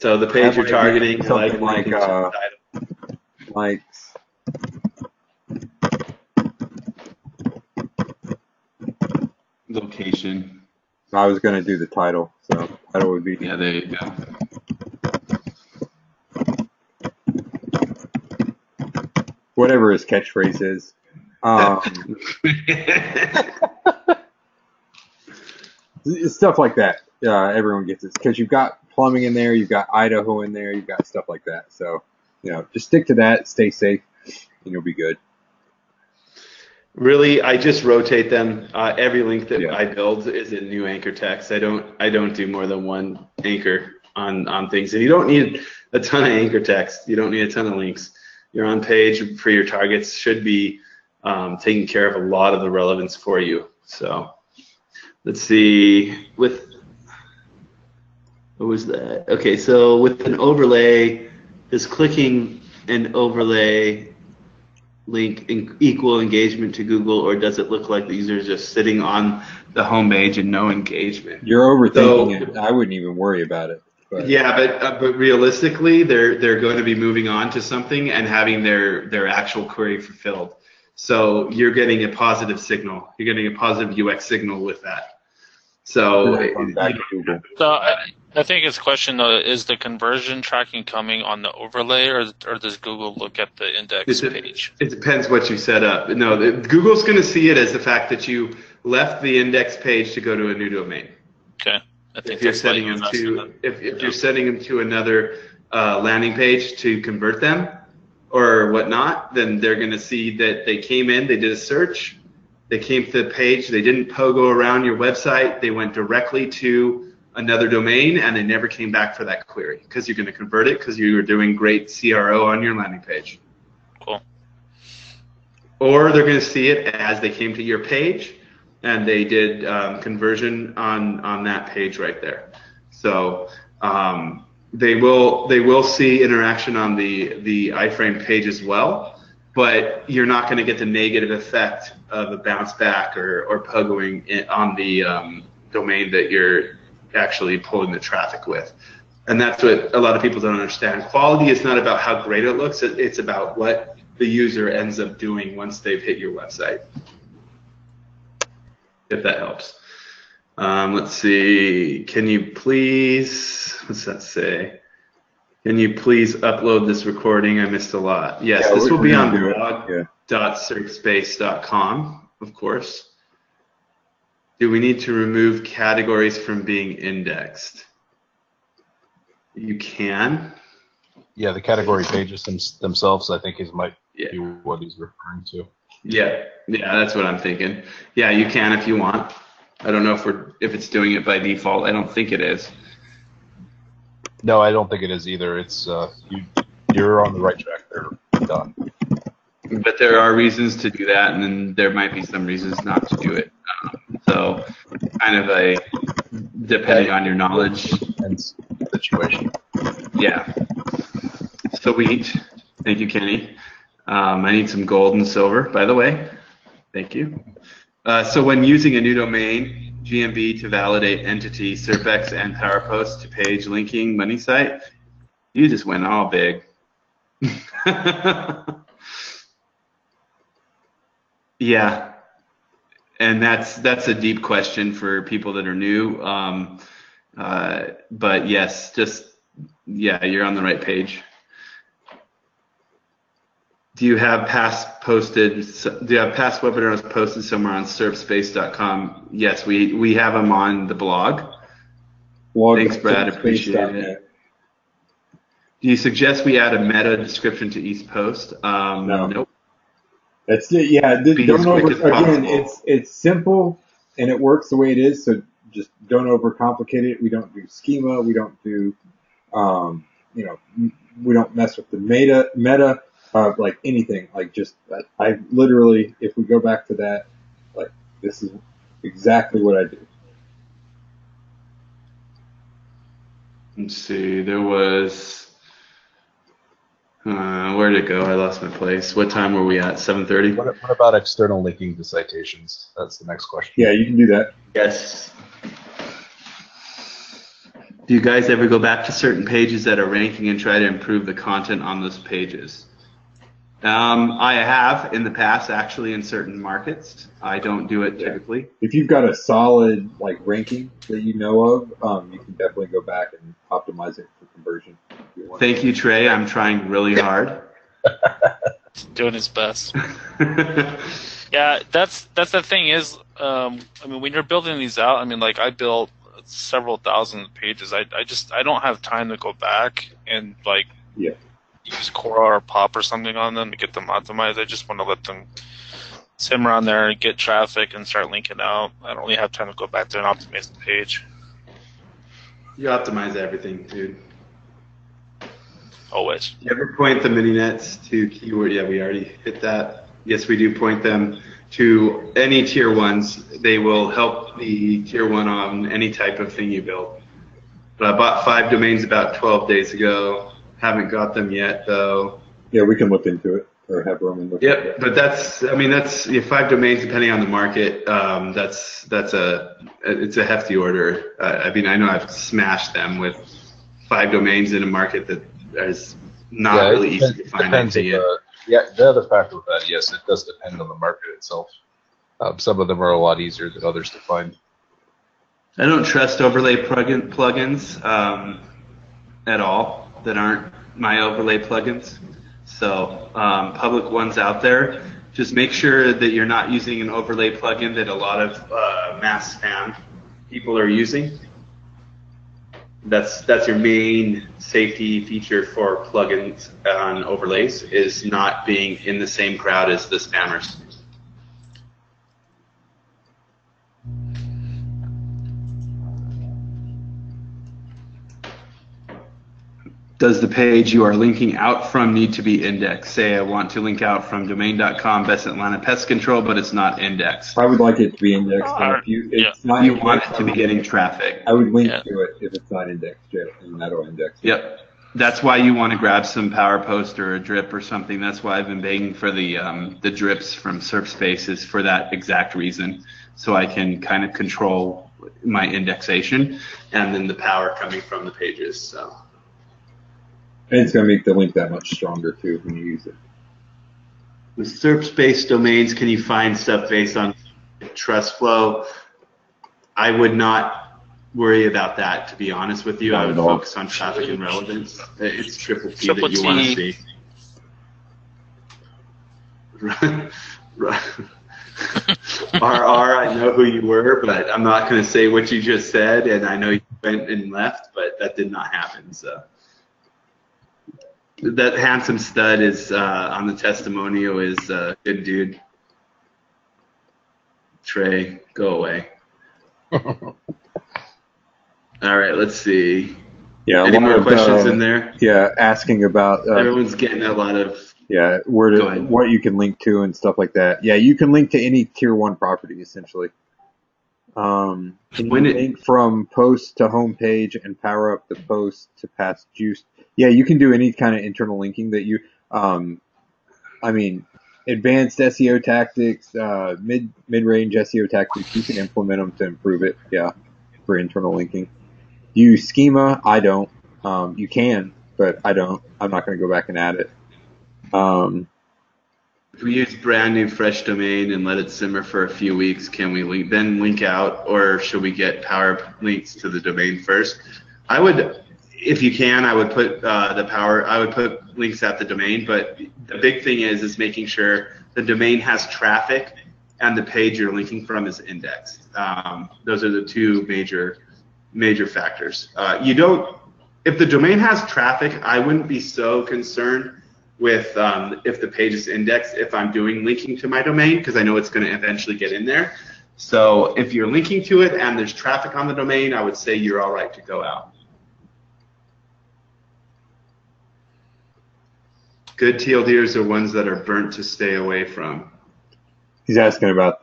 So the page you're targeting, something like title. Mike's Location. I was going to do the title, so title would be Yeah, there you go. whatever his catchphrase is. Stuff like that. Everyone gets it because you've got plumbing in there, you've got Idaho in there, you've got stuff like that. So just stick to that, stay safe, and you'll be good. Really, I just rotate them. Every link that I build is in new anchor text. I don't do more than one anchor on things. And you don't need a ton of anchor text. You don't need a ton of links. Your on page for your targets should be taking care of a lot of the relevance for you. So let's see. What was that? Okay, so with an overlay, does clicking an overlay link equal engagement to Google, or does it look like the user is just sitting on the home page and no engagement? You're overthinking it. I wouldn't even worry about it. But. Yeah, but realistically, they're going to be moving on to something and having their actual query fulfilled. So you're getting a positive signal. You're getting a positive UX signal with that. So I think his question though is the conversion tracking coming on the overlay, or does Google look at the index page? It depends what you set up. No, Google's going to see it as the fact that you left the index page to go to a new domain. Okay, I think if you're setting them to if you're setting them to another landing page to convert them or whatnot, then they're going to see that they came in, they did a search, they came to the page, they didn't pogo around your website, they went directly to another domain, and they never came back for that query because you're going to convert it because you were doing great CRO on your landing page. Cool. Or they're going to see it as they came to your page and they did conversion on that page right there. So they will see interaction on the iframe page as well, but you're not going to get the negative effect of a bounce back or pogoing on the domain that you're actually pulling the traffic with. And that's what a lot of people don't understand. Quality is not about how great it looks, it's about what the user ends up doing once they've hit your website, if that helps. Let's see, can you please, what's that say? Can you please upload this recording? I missed a lot. Yes, this will be on blog.serpspace.com, of course. Do we need to remove categories from being indexed? You can. Yeah, the category pages themselves, I think, might be what he's referring to. Yeah, that's what I'm thinking. Yeah, you can if you want. I don't know if it's doing it by default. I don't think it is. No, I don't think it is either. It's you're on the right track there. Done. But there are reasons to do that, and then there might be some reasons not to do it. So, kind of depending on your knowledge and situation. Yeah. Sweet. Thank you, Kenny. I need some gold and silver, by the way. Thank you. So when using a new domain, GMB to validate entity, SERP X and PowerPost to page linking money site, you just went all big. Yeah. And that's a deep question for people that are new. But yes, you're on the right page. Do you have past webinars posted somewhere on SerpSpace.com? Yes, we have them on the blog. Thanks, Brad. Appreciate it. Do you suggest we add a meta description to each post? No. Nope. That's it. Yeah. It's simple and it works the way it is. So just don't overcomplicate it. We don't do schema. We don't do, we don't mess with the meta, like anything. Like just, I literally, if we go back to that, like this is exactly what I do. Let's see. There was. Where'd it go? I lost my place. What time were we at? 7:30? What about external linking to citations? That's the next question. Yeah, you can do that. Yes. Do you guys ever go back to certain pages that are ranking and try to improve the content on those pages? I have in the past, actually, in certain markets. I don't do it typically. If you've got a solid ranking that you know of, you can definitely go back and optimize it for conversion. Thank you, Trey. I'm trying really hard. Doing his best. Yeah, that's the thing is, when you're building these out, I built several thousand pages. I don't have time to go back and use Core or Pop or something on them to get them optimized. I just want to let them simmer on there and get traffic and start linking out. I don't really have time to go back there and optimize the page. You optimize everything, dude. Always. You ever point the mini nets to keyword? Yeah, we already hit that. Yes, we do point them to any tier ones. They will help the tier one on any type of thing you build. But I bought 5 domains about 12 days ago. Haven't got them yet, though. Yeah, we can look into it or have Roman look into it. Yep, but that's 5 domains depending on the market. It's a hefty order. I know I've smashed them with 5 domains in a market that is not really easy to find. The other factor with that, yes, it does depend on the market itself. Some of them are a lot easier than others to find. I don't trust overlay plugins at all that aren't my overlay plugins. So public ones out there, just make sure that you're not using an overlay plugin that a lot of mass spam people are using. That's your main safety feature for plugins on overlays, is not being in the same crowd as the spammers. Does the page you are linking out from need to be indexed? Say I want to link out from domain.com, Best Atlanta Pest Control, but it's not indexed. I would like it to be indexed. If you want it to be getting traffic. I would link to it if it's not indexed yet, and that'll index it. Yep. That's why you want to grab some Power Post or a drip or something. That's why I've been begging for the drips from SerpSpace, is for that exact reason. So I can kind of control my indexation and then the power coming from the pages. So. And it's going to make the link that much stronger, too, when you use it. With SerpSpace domains, can you find stuff based on trust flow? I would not worry about that, to be honest with you. I would focus on traffic and relevance. It's triple T that you want to see. RR, I know who you were, but I'm not going to say what you just said, and I know you went and left, but that did not happen, so. That handsome stud is on the testimonial is good dude. Trey, go away. All right, let's see. Yeah, any more questions in there? Yeah, asking about. Everyone's getting a lot of. Yeah, what you can link to and stuff like that. Yeah, you can link to any tier 1 property essentially. Can you link from post to homepage and power up the post to pass juice? Yeah, you can do any kind of internal linking that you, advanced SEO tactics, mid-range SEO tactics, you can implement them to improve it. Yeah, for internal linking. Use schema. I don't. You can, but I don't. I'm not going to go back and add it. If we use brand new fresh domain and let it simmer for a few weeks, can we link out, or should we get power links to the domain first? I would, if you can, I would put I would put links at the domain, but the big thing is making sure the domain has traffic and the page you're linking from is indexed. Those are the two major factors. If the domain has traffic, I wouldn't be so concerned with if the page is indexed if I'm doing linking to my domain, because I know it's going to eventually get in there. So if you're linking to it and there's traffic on the domain, I would say you're all right to go out. Good TLDers are ones that are burnt to stay away from. He's asking about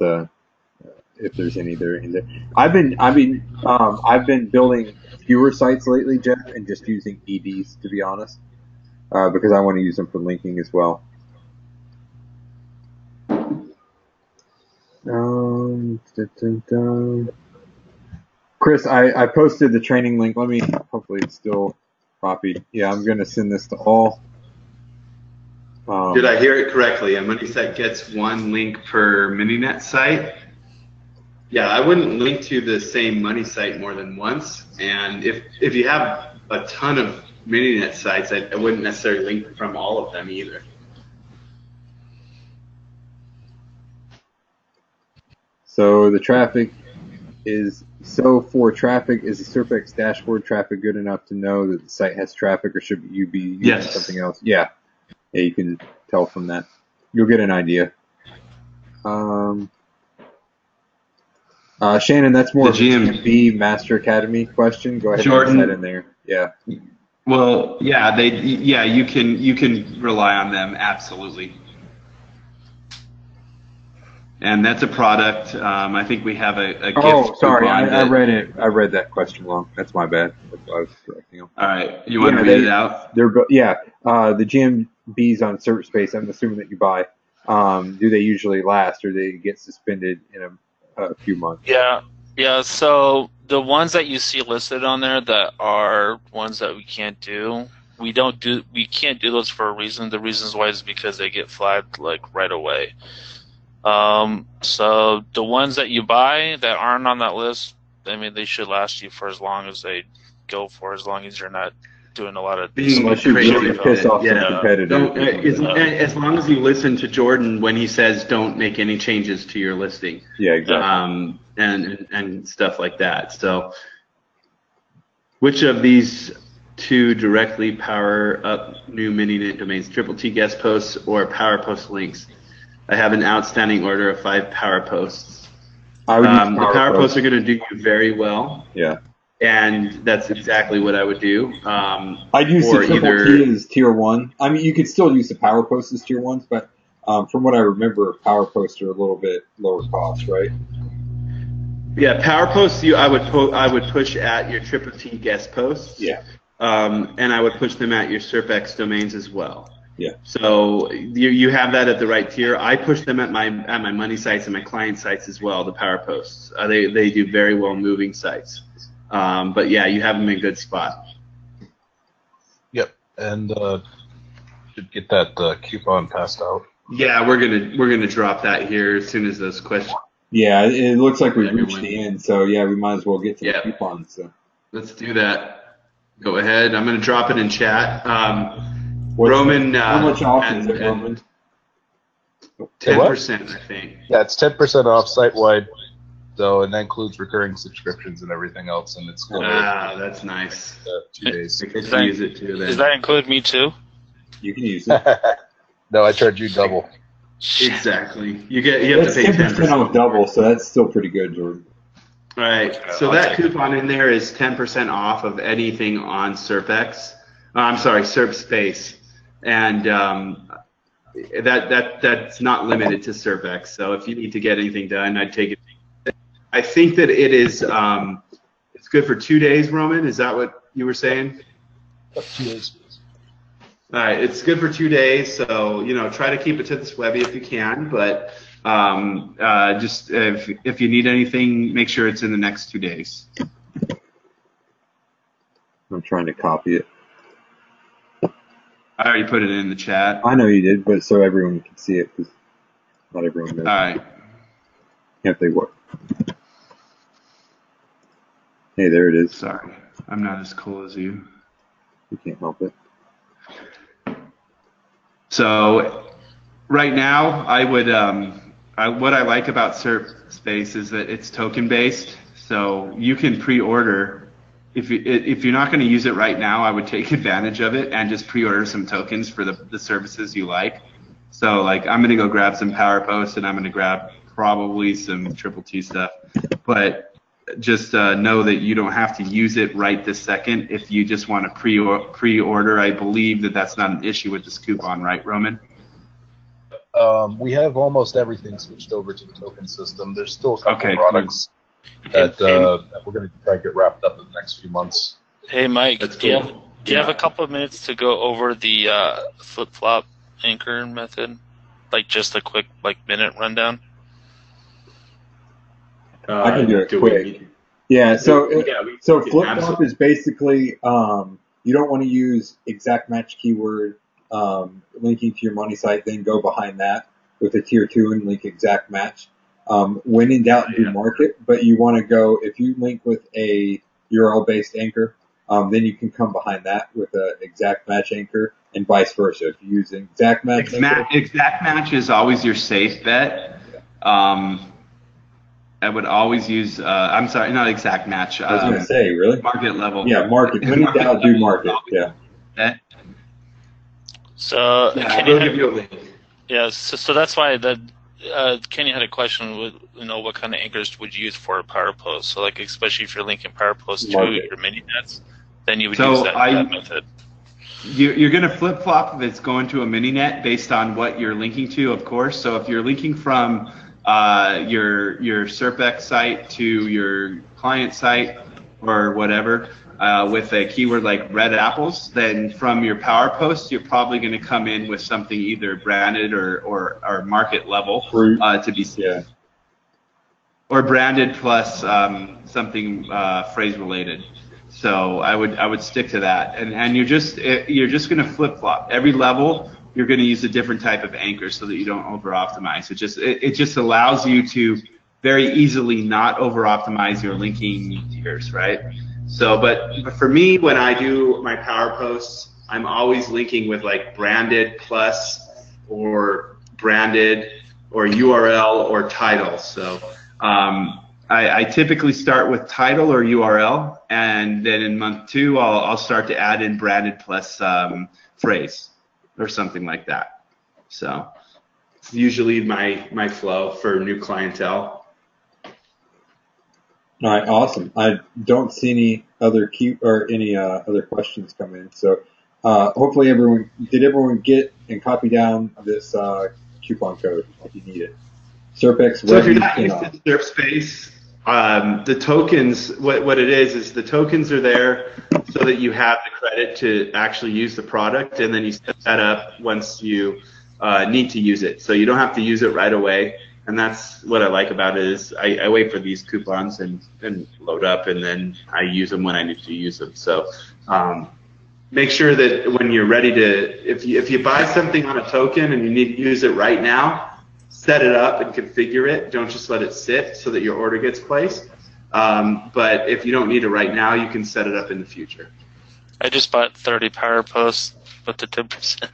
if there's any there in there. I've been building fewer sites lately, Jeff, and just using EDs, to be honest, because I want to use them for linking as well. Chris, I posted the training link. Hopefully it's still copied. Yeah, I'm going to send this to all. Did I hear it correctly? A money site gets one link per Mininet site. Yeah, I wouldn't link to the same money site more than once. And if you have a ton of Mininet sites, I wouldn't necessarily link from all of them either. So the traffic is for traffic, is the SERP X dashboard traffic good enough to know that the site has traffic, or should you be using something else? Yeah, you can tell from that. You'll get an idea. Shannon, that's more of a GMB Master Academy question. Go ahead and put that in there. Yeah. Well, yeah, you can rely on them, absolutely. And that's a product. I think we have a gift. Oh, sorry, I read it. I read that question wrong. That's my bad. That's why I was correcting them. All right, you want to read it out? The GMBs on SerpSpace, I'm assuming that you buy. Do they usually last, or they get suspended in a few months? Yeah. So the ones that you see listed on there that are ones that we can't do, we can't do those for a reason. The reasons why is because they get flagged like right away. So the ones that you buy that aren't on that list, I mean, they should last you for as long as they go for, as long as you're not doing a lot of unless you really piss off some competitors. As long as you listen to Jordan when he says don't make any changes to your listing. Yeah, exactly. And stuff like that. So which of these two directly power up new Mininet domains, Triple T guest posts or power post links? I have an outstanding order of 5 power posts. The power posts are going to do you very well. Yeah. And that's exactly what I would do. I'd use the Triple T as tier 1. I mean, you could still use the power posts as tier 1s, but from what I remember, power posts are a little bit lower cost, right? Yeah, power posts I would push at your Triple T guest posts. Yeah. And I would push them at your SERP X domains as well. Yeah. So you have that at the right tier. I push them at my money sites and my client sites as well. The power posts, they do very well moving sites. But yeah, you have them in a good spot. Yep, and should get that coupon passed out. Yeah, we're gonna drop that here as soon as those questions. Yeah, it looks like we've reached the end, so yeah, we might as well get to the coupons. So. Let's do that. Go ahead. I'm gonna drop it in chat. Roman, how much off is it, Roman? 10%, I think. Yeah, it's 10% off site-wide, so, and that includes recurring subscriptions and everything else, and it's good. That's nice. 2 days. Use it too, then. Does that include me too? You can use it. No, I charge you double. Exactly. You have to pay 10% off double, so that's still pretty good, Jordan. All right. So that coupon in there is 10% off of anything on SERP X. I'm sorry, SerpSpace. And that's not limited to SERP X. So if you need to get anything done, I'd take it. I think that it is it's good for 2 days, Roman. Is that what you were saying? 2 days. All right, it's good for 2 days. So try to keep it to this Webby if you can. But just if you need anything, make sure it's in the next 2 days. I'm trying to copy it. I already put it in the chat. I know you did, but so everyone can see it. Not everyone knows. All right. Can't they what? Hey, there it is. Sorry, I'm not as cool as you. You can't help it. So right now, I would what I like about SerpSpace is that it's token based. So you can pre-order. If you're not going to use it right now, I would take advantage of it and just pre-order some tokens for the services you like. So like I'm going to go grab some Power Posts and I'm going to grab probably some Triple T stuff. But just know that you don't have to use it right this second. If you just want to pre-order, I believe that that's not an issue with this coupon, right, Roman? We have almost everything switched over to the token system. There's still a couple products that we're going to try to get wrapped up in the next few months. Hey, Mike, That's do cool. you have a couple of minutes to go over the flip-flop anchor method? Like just a quick minute rundown? I can do it quick. Yeah, so flip-flop is basically you don't want to use exact match keyword linking to your money site, then go behind that with a tier 2 and link exact match. When in doubt, do market, but you want to go, if you link with a URL-based anchor, then you can come behind that with an exact match anchor and vice versa. If you use an exact match exact match is always your safe bet. I would always use, I'm sorry, not exact match. I was going to say, really? Market level. Yeah, market. When in doubt, do market. Yeah. So I'll give you a link. Yeah, so that's why Kenny had a question with, what kind of anchors would you use for a Power Post? So like, especially if you're linking Power Post to your mini nets, then you would use that method. You're going to flip flop if it's going to a mini net based on what you're linking to, of course. So if you're linking from your SERP X site to your client site or whatever, with a keyword like red apples, then from your Power Post, you're probably going to come in with something either branded or market level to be seen. Or branded plus something phrase related. So I would stick to that, and you're just going to flip flop every level. You're going to use a different type of anchor so that you don't over optimize. It just allows you to very easily not over optimize your linking tiers, right? So, but for me, when I do my Power Posts, I'm always linking with like branded plus or branded or URL or title. So I typically start with title or URL, and then in month 2, I'll start to add in branded plus phrase or something like that. So it's usually my flow for new clientele. All right, awesome. I don't see any other other questions come in. So hopefully everyone get and copy down this coupon code if you need it. SERP X. So if you're not used to SerpSpace, the tokens, what it is the tokens are there so that you have the credit to actually use the product, and then you set that up once you need to use it. So you don't have to use it right away. And that's what I like about it is I wait for these coupons and load up, and then I use them when I need to use them. So make sure that when you're ready to, if you buy something on a token and you need to use it right now, set it up and configure it. Don't just let it sit so that your order gets placed. But if you don't need it right now, you can set it up in the future. I just bought 30 Power Posts with the 10%.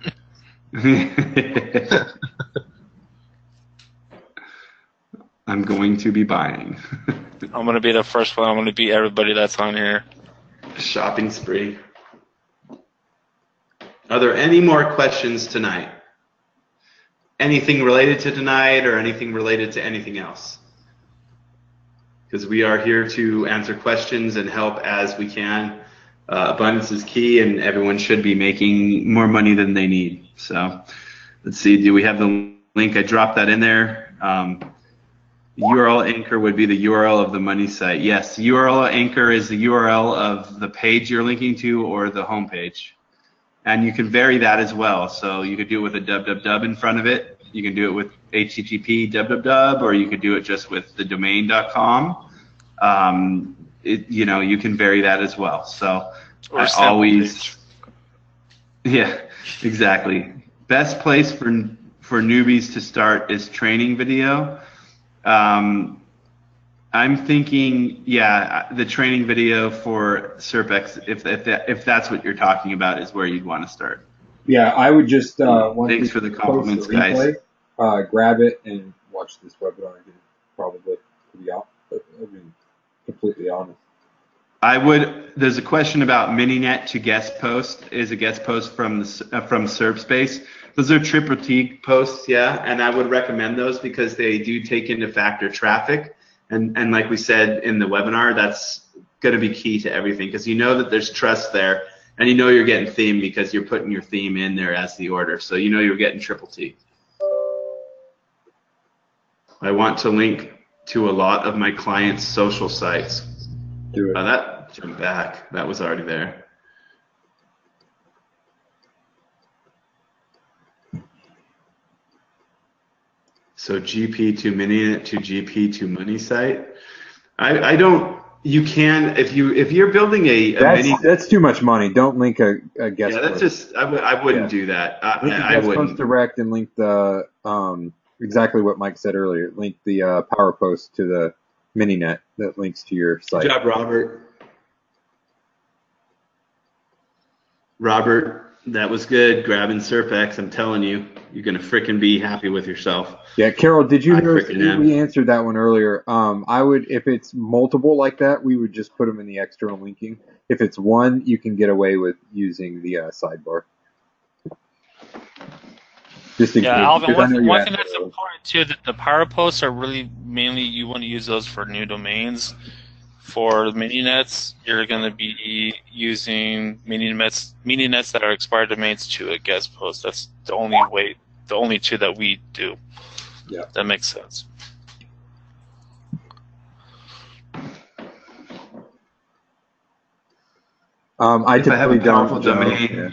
I'm going to be buying. I'm going to be the first one. I'm going to beat everybody that's on here. Shopping spree. Are there any more questions tonight? Anything related to tonight or anything related to anything else? Because we are here to answer questions and help as we can. Abundance is key, and everyone should be making more money than they need. So let's see. Do we have the link? I dropped that in there. URL anchor would be the URL of the money site. Yes, URL anchor is the URL of the page you're linking to or the home page. And you can vary that as well. So you could do it with a www in front of it. You can do it with HTTP www, or you could do it just with the domain.com. You can vary that as well. So or I always, yeah, exactly. Best place for newbies to start is training video. I'm thinking, yeah, the training video for SERP X, if that's what you're talking about, is where you'd want to start. Yeah, I would just thanks for the compliments, guys. Grab it and watch this webinar again, probably. To be completely honest. There's a question about MiniNet to guest post. Is a guest post from SerpSpace. Those are triple T posts, yeah, and I would recommend those because they do take into factor traffic. And like we said in the webinar, that's going to be key to everything because you know that there's trust there, and you know you're getting theme because you're putting your theme in there as the order. So you know you're getting triple T. I want to link to a lot of my clients' social sites. Do it. Oh, that jumped back. That was already there. So GP to MiniNet to GP to money site. I don't. You can if you're building a mini. That's too much money. Don't link a guest. Yeah, that's just. I wouldn't do that. I wouldn't. Post direct and link the exactly what Mike said earlier. Link the power post to the MiniNet that links to your site. Good job, Robert. Robert, that was good. Grabbing SERP X. I'm telling you, you're gonna frickin' be happy with yourself. Yeah, Carol, did you hear? We answered that one earlier. I would, if it's multiple like that, we would just put them in the external linking. If it's one, you can get away with using the sidebar. Just in case, Alvin, one thing that's important too, that the power posts are really mainly you want to use those for new domains. For MiniNets, you're going to be using MiniNets that are expired domains to a guest post. That's the only two that we do. Yeah, that makes sense. I have a powerful domain. Yeah.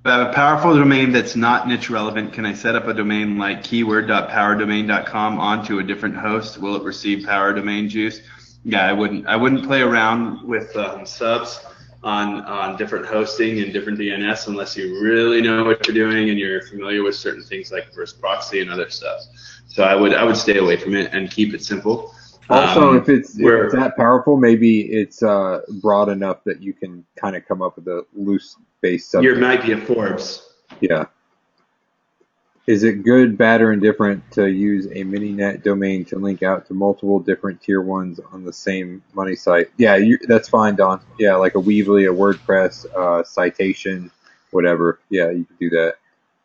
If I have a powerful domain that's not niche relevant, can I set up a domain like keyword.powerdomain.com onto a different host? Will it receive power domain juice? Yeah, I wouldn't play around with subs on different hosting and different DNS unless you really know what you're doing and you're familiar with certain things like reverse proxy and other stuff. So I would stay away from it and keep it simple. Also, if it's that powerful, maybe it's broad enough that you can kind of come up with a loose base subject. You might be a Forbes. Yeah. Is it good, bad, or indifferent to use a MiniNet domain to link out to multiple different tier 1s on the same money site? Yeah, that's fine, Don. Yeah, like a Weebly, a WordPress, citation, whatever. Yeah, you can do that.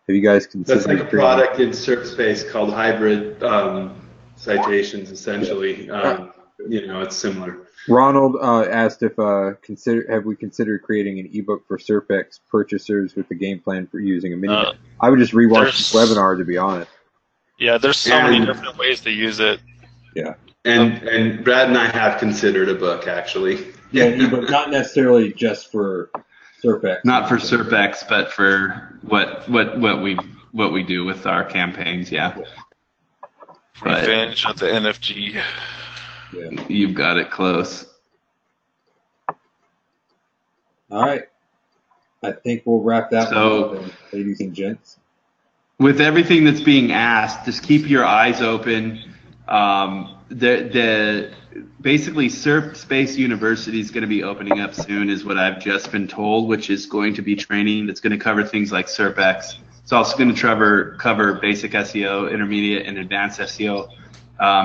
Have you guys considered? That's like a product in SerpSpace called hybrid citations, essentially. It's similar. Ronald asked if have we considered creating an ebook for SERP X purchasers with the game plan for using a MiniNet? I would just rewatch this webinar, to be honest. Yeah, there's so many different ways to use it. Yeah. And Brad and I have considered a book, actually. Yeah, ebook, not necessarily just for SERP X. Not for SERP X, but for what we do with our campaigns. Yeah. Revenge of the NFG. Yeah. You've got it close. All right. I think we'll wrap that one up, ladies and gents. With everything that's being asked, just keep your eyes open. Basically, SerpSpace University is going to be opening up soon, is what I've just been told, which is going to be training that's going to cover things like SERP X. It's also going to cover basic SEO, intermediate, and advanced SEO.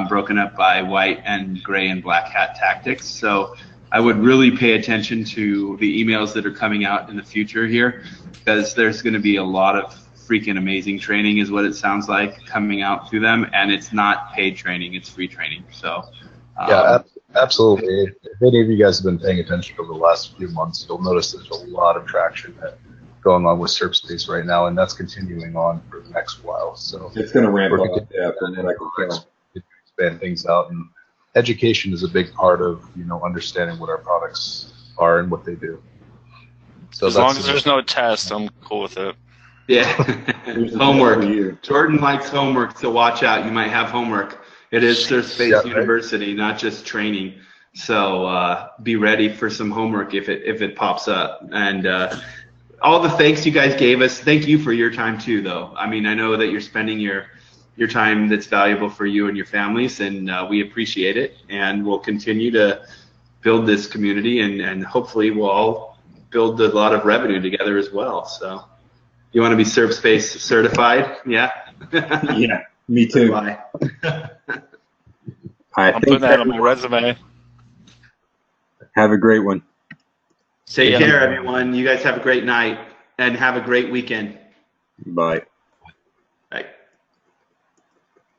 Broken up by white and gray and black hat tactics. So I would really pay attention to the emails that are coming out in the future here, because there's going to be a lot of freaking amazing training, is what it sounds like, coming out through them. And it's not paid training, it's free training. So yeah, absolutely. If any of you guys have been paying attention over the last few months, you'll notice there's a lot of traction going on with SerpSpace right now, and that's continuing on for the next while. So it's going to ramp up. Yeah, from what I can tell. Expand things out, and education is a big part of understanding what our products are and what they do. So as long as there's no test, I'm cool with it. Yeah. Homework. Jordan likes homework, so watch out. You might have homework. It is SerpSpace University, not just training. So be ready for some homework if it pops up. And all the thanks you guys gave us. Thank you for your time too, though. I mean, I know that you're spending your time that's valuable for you and your families, and we appreciate it. And we'll continue to build this community, and hopefully we'll all build a lot of revenue together as well. So, you want to be SerpSpace certified? Yeah. Yeah, me too. I'm putting that on my resume. Have a great one. Take care, everyone. You guys have a great night and have a great weekend. Bye.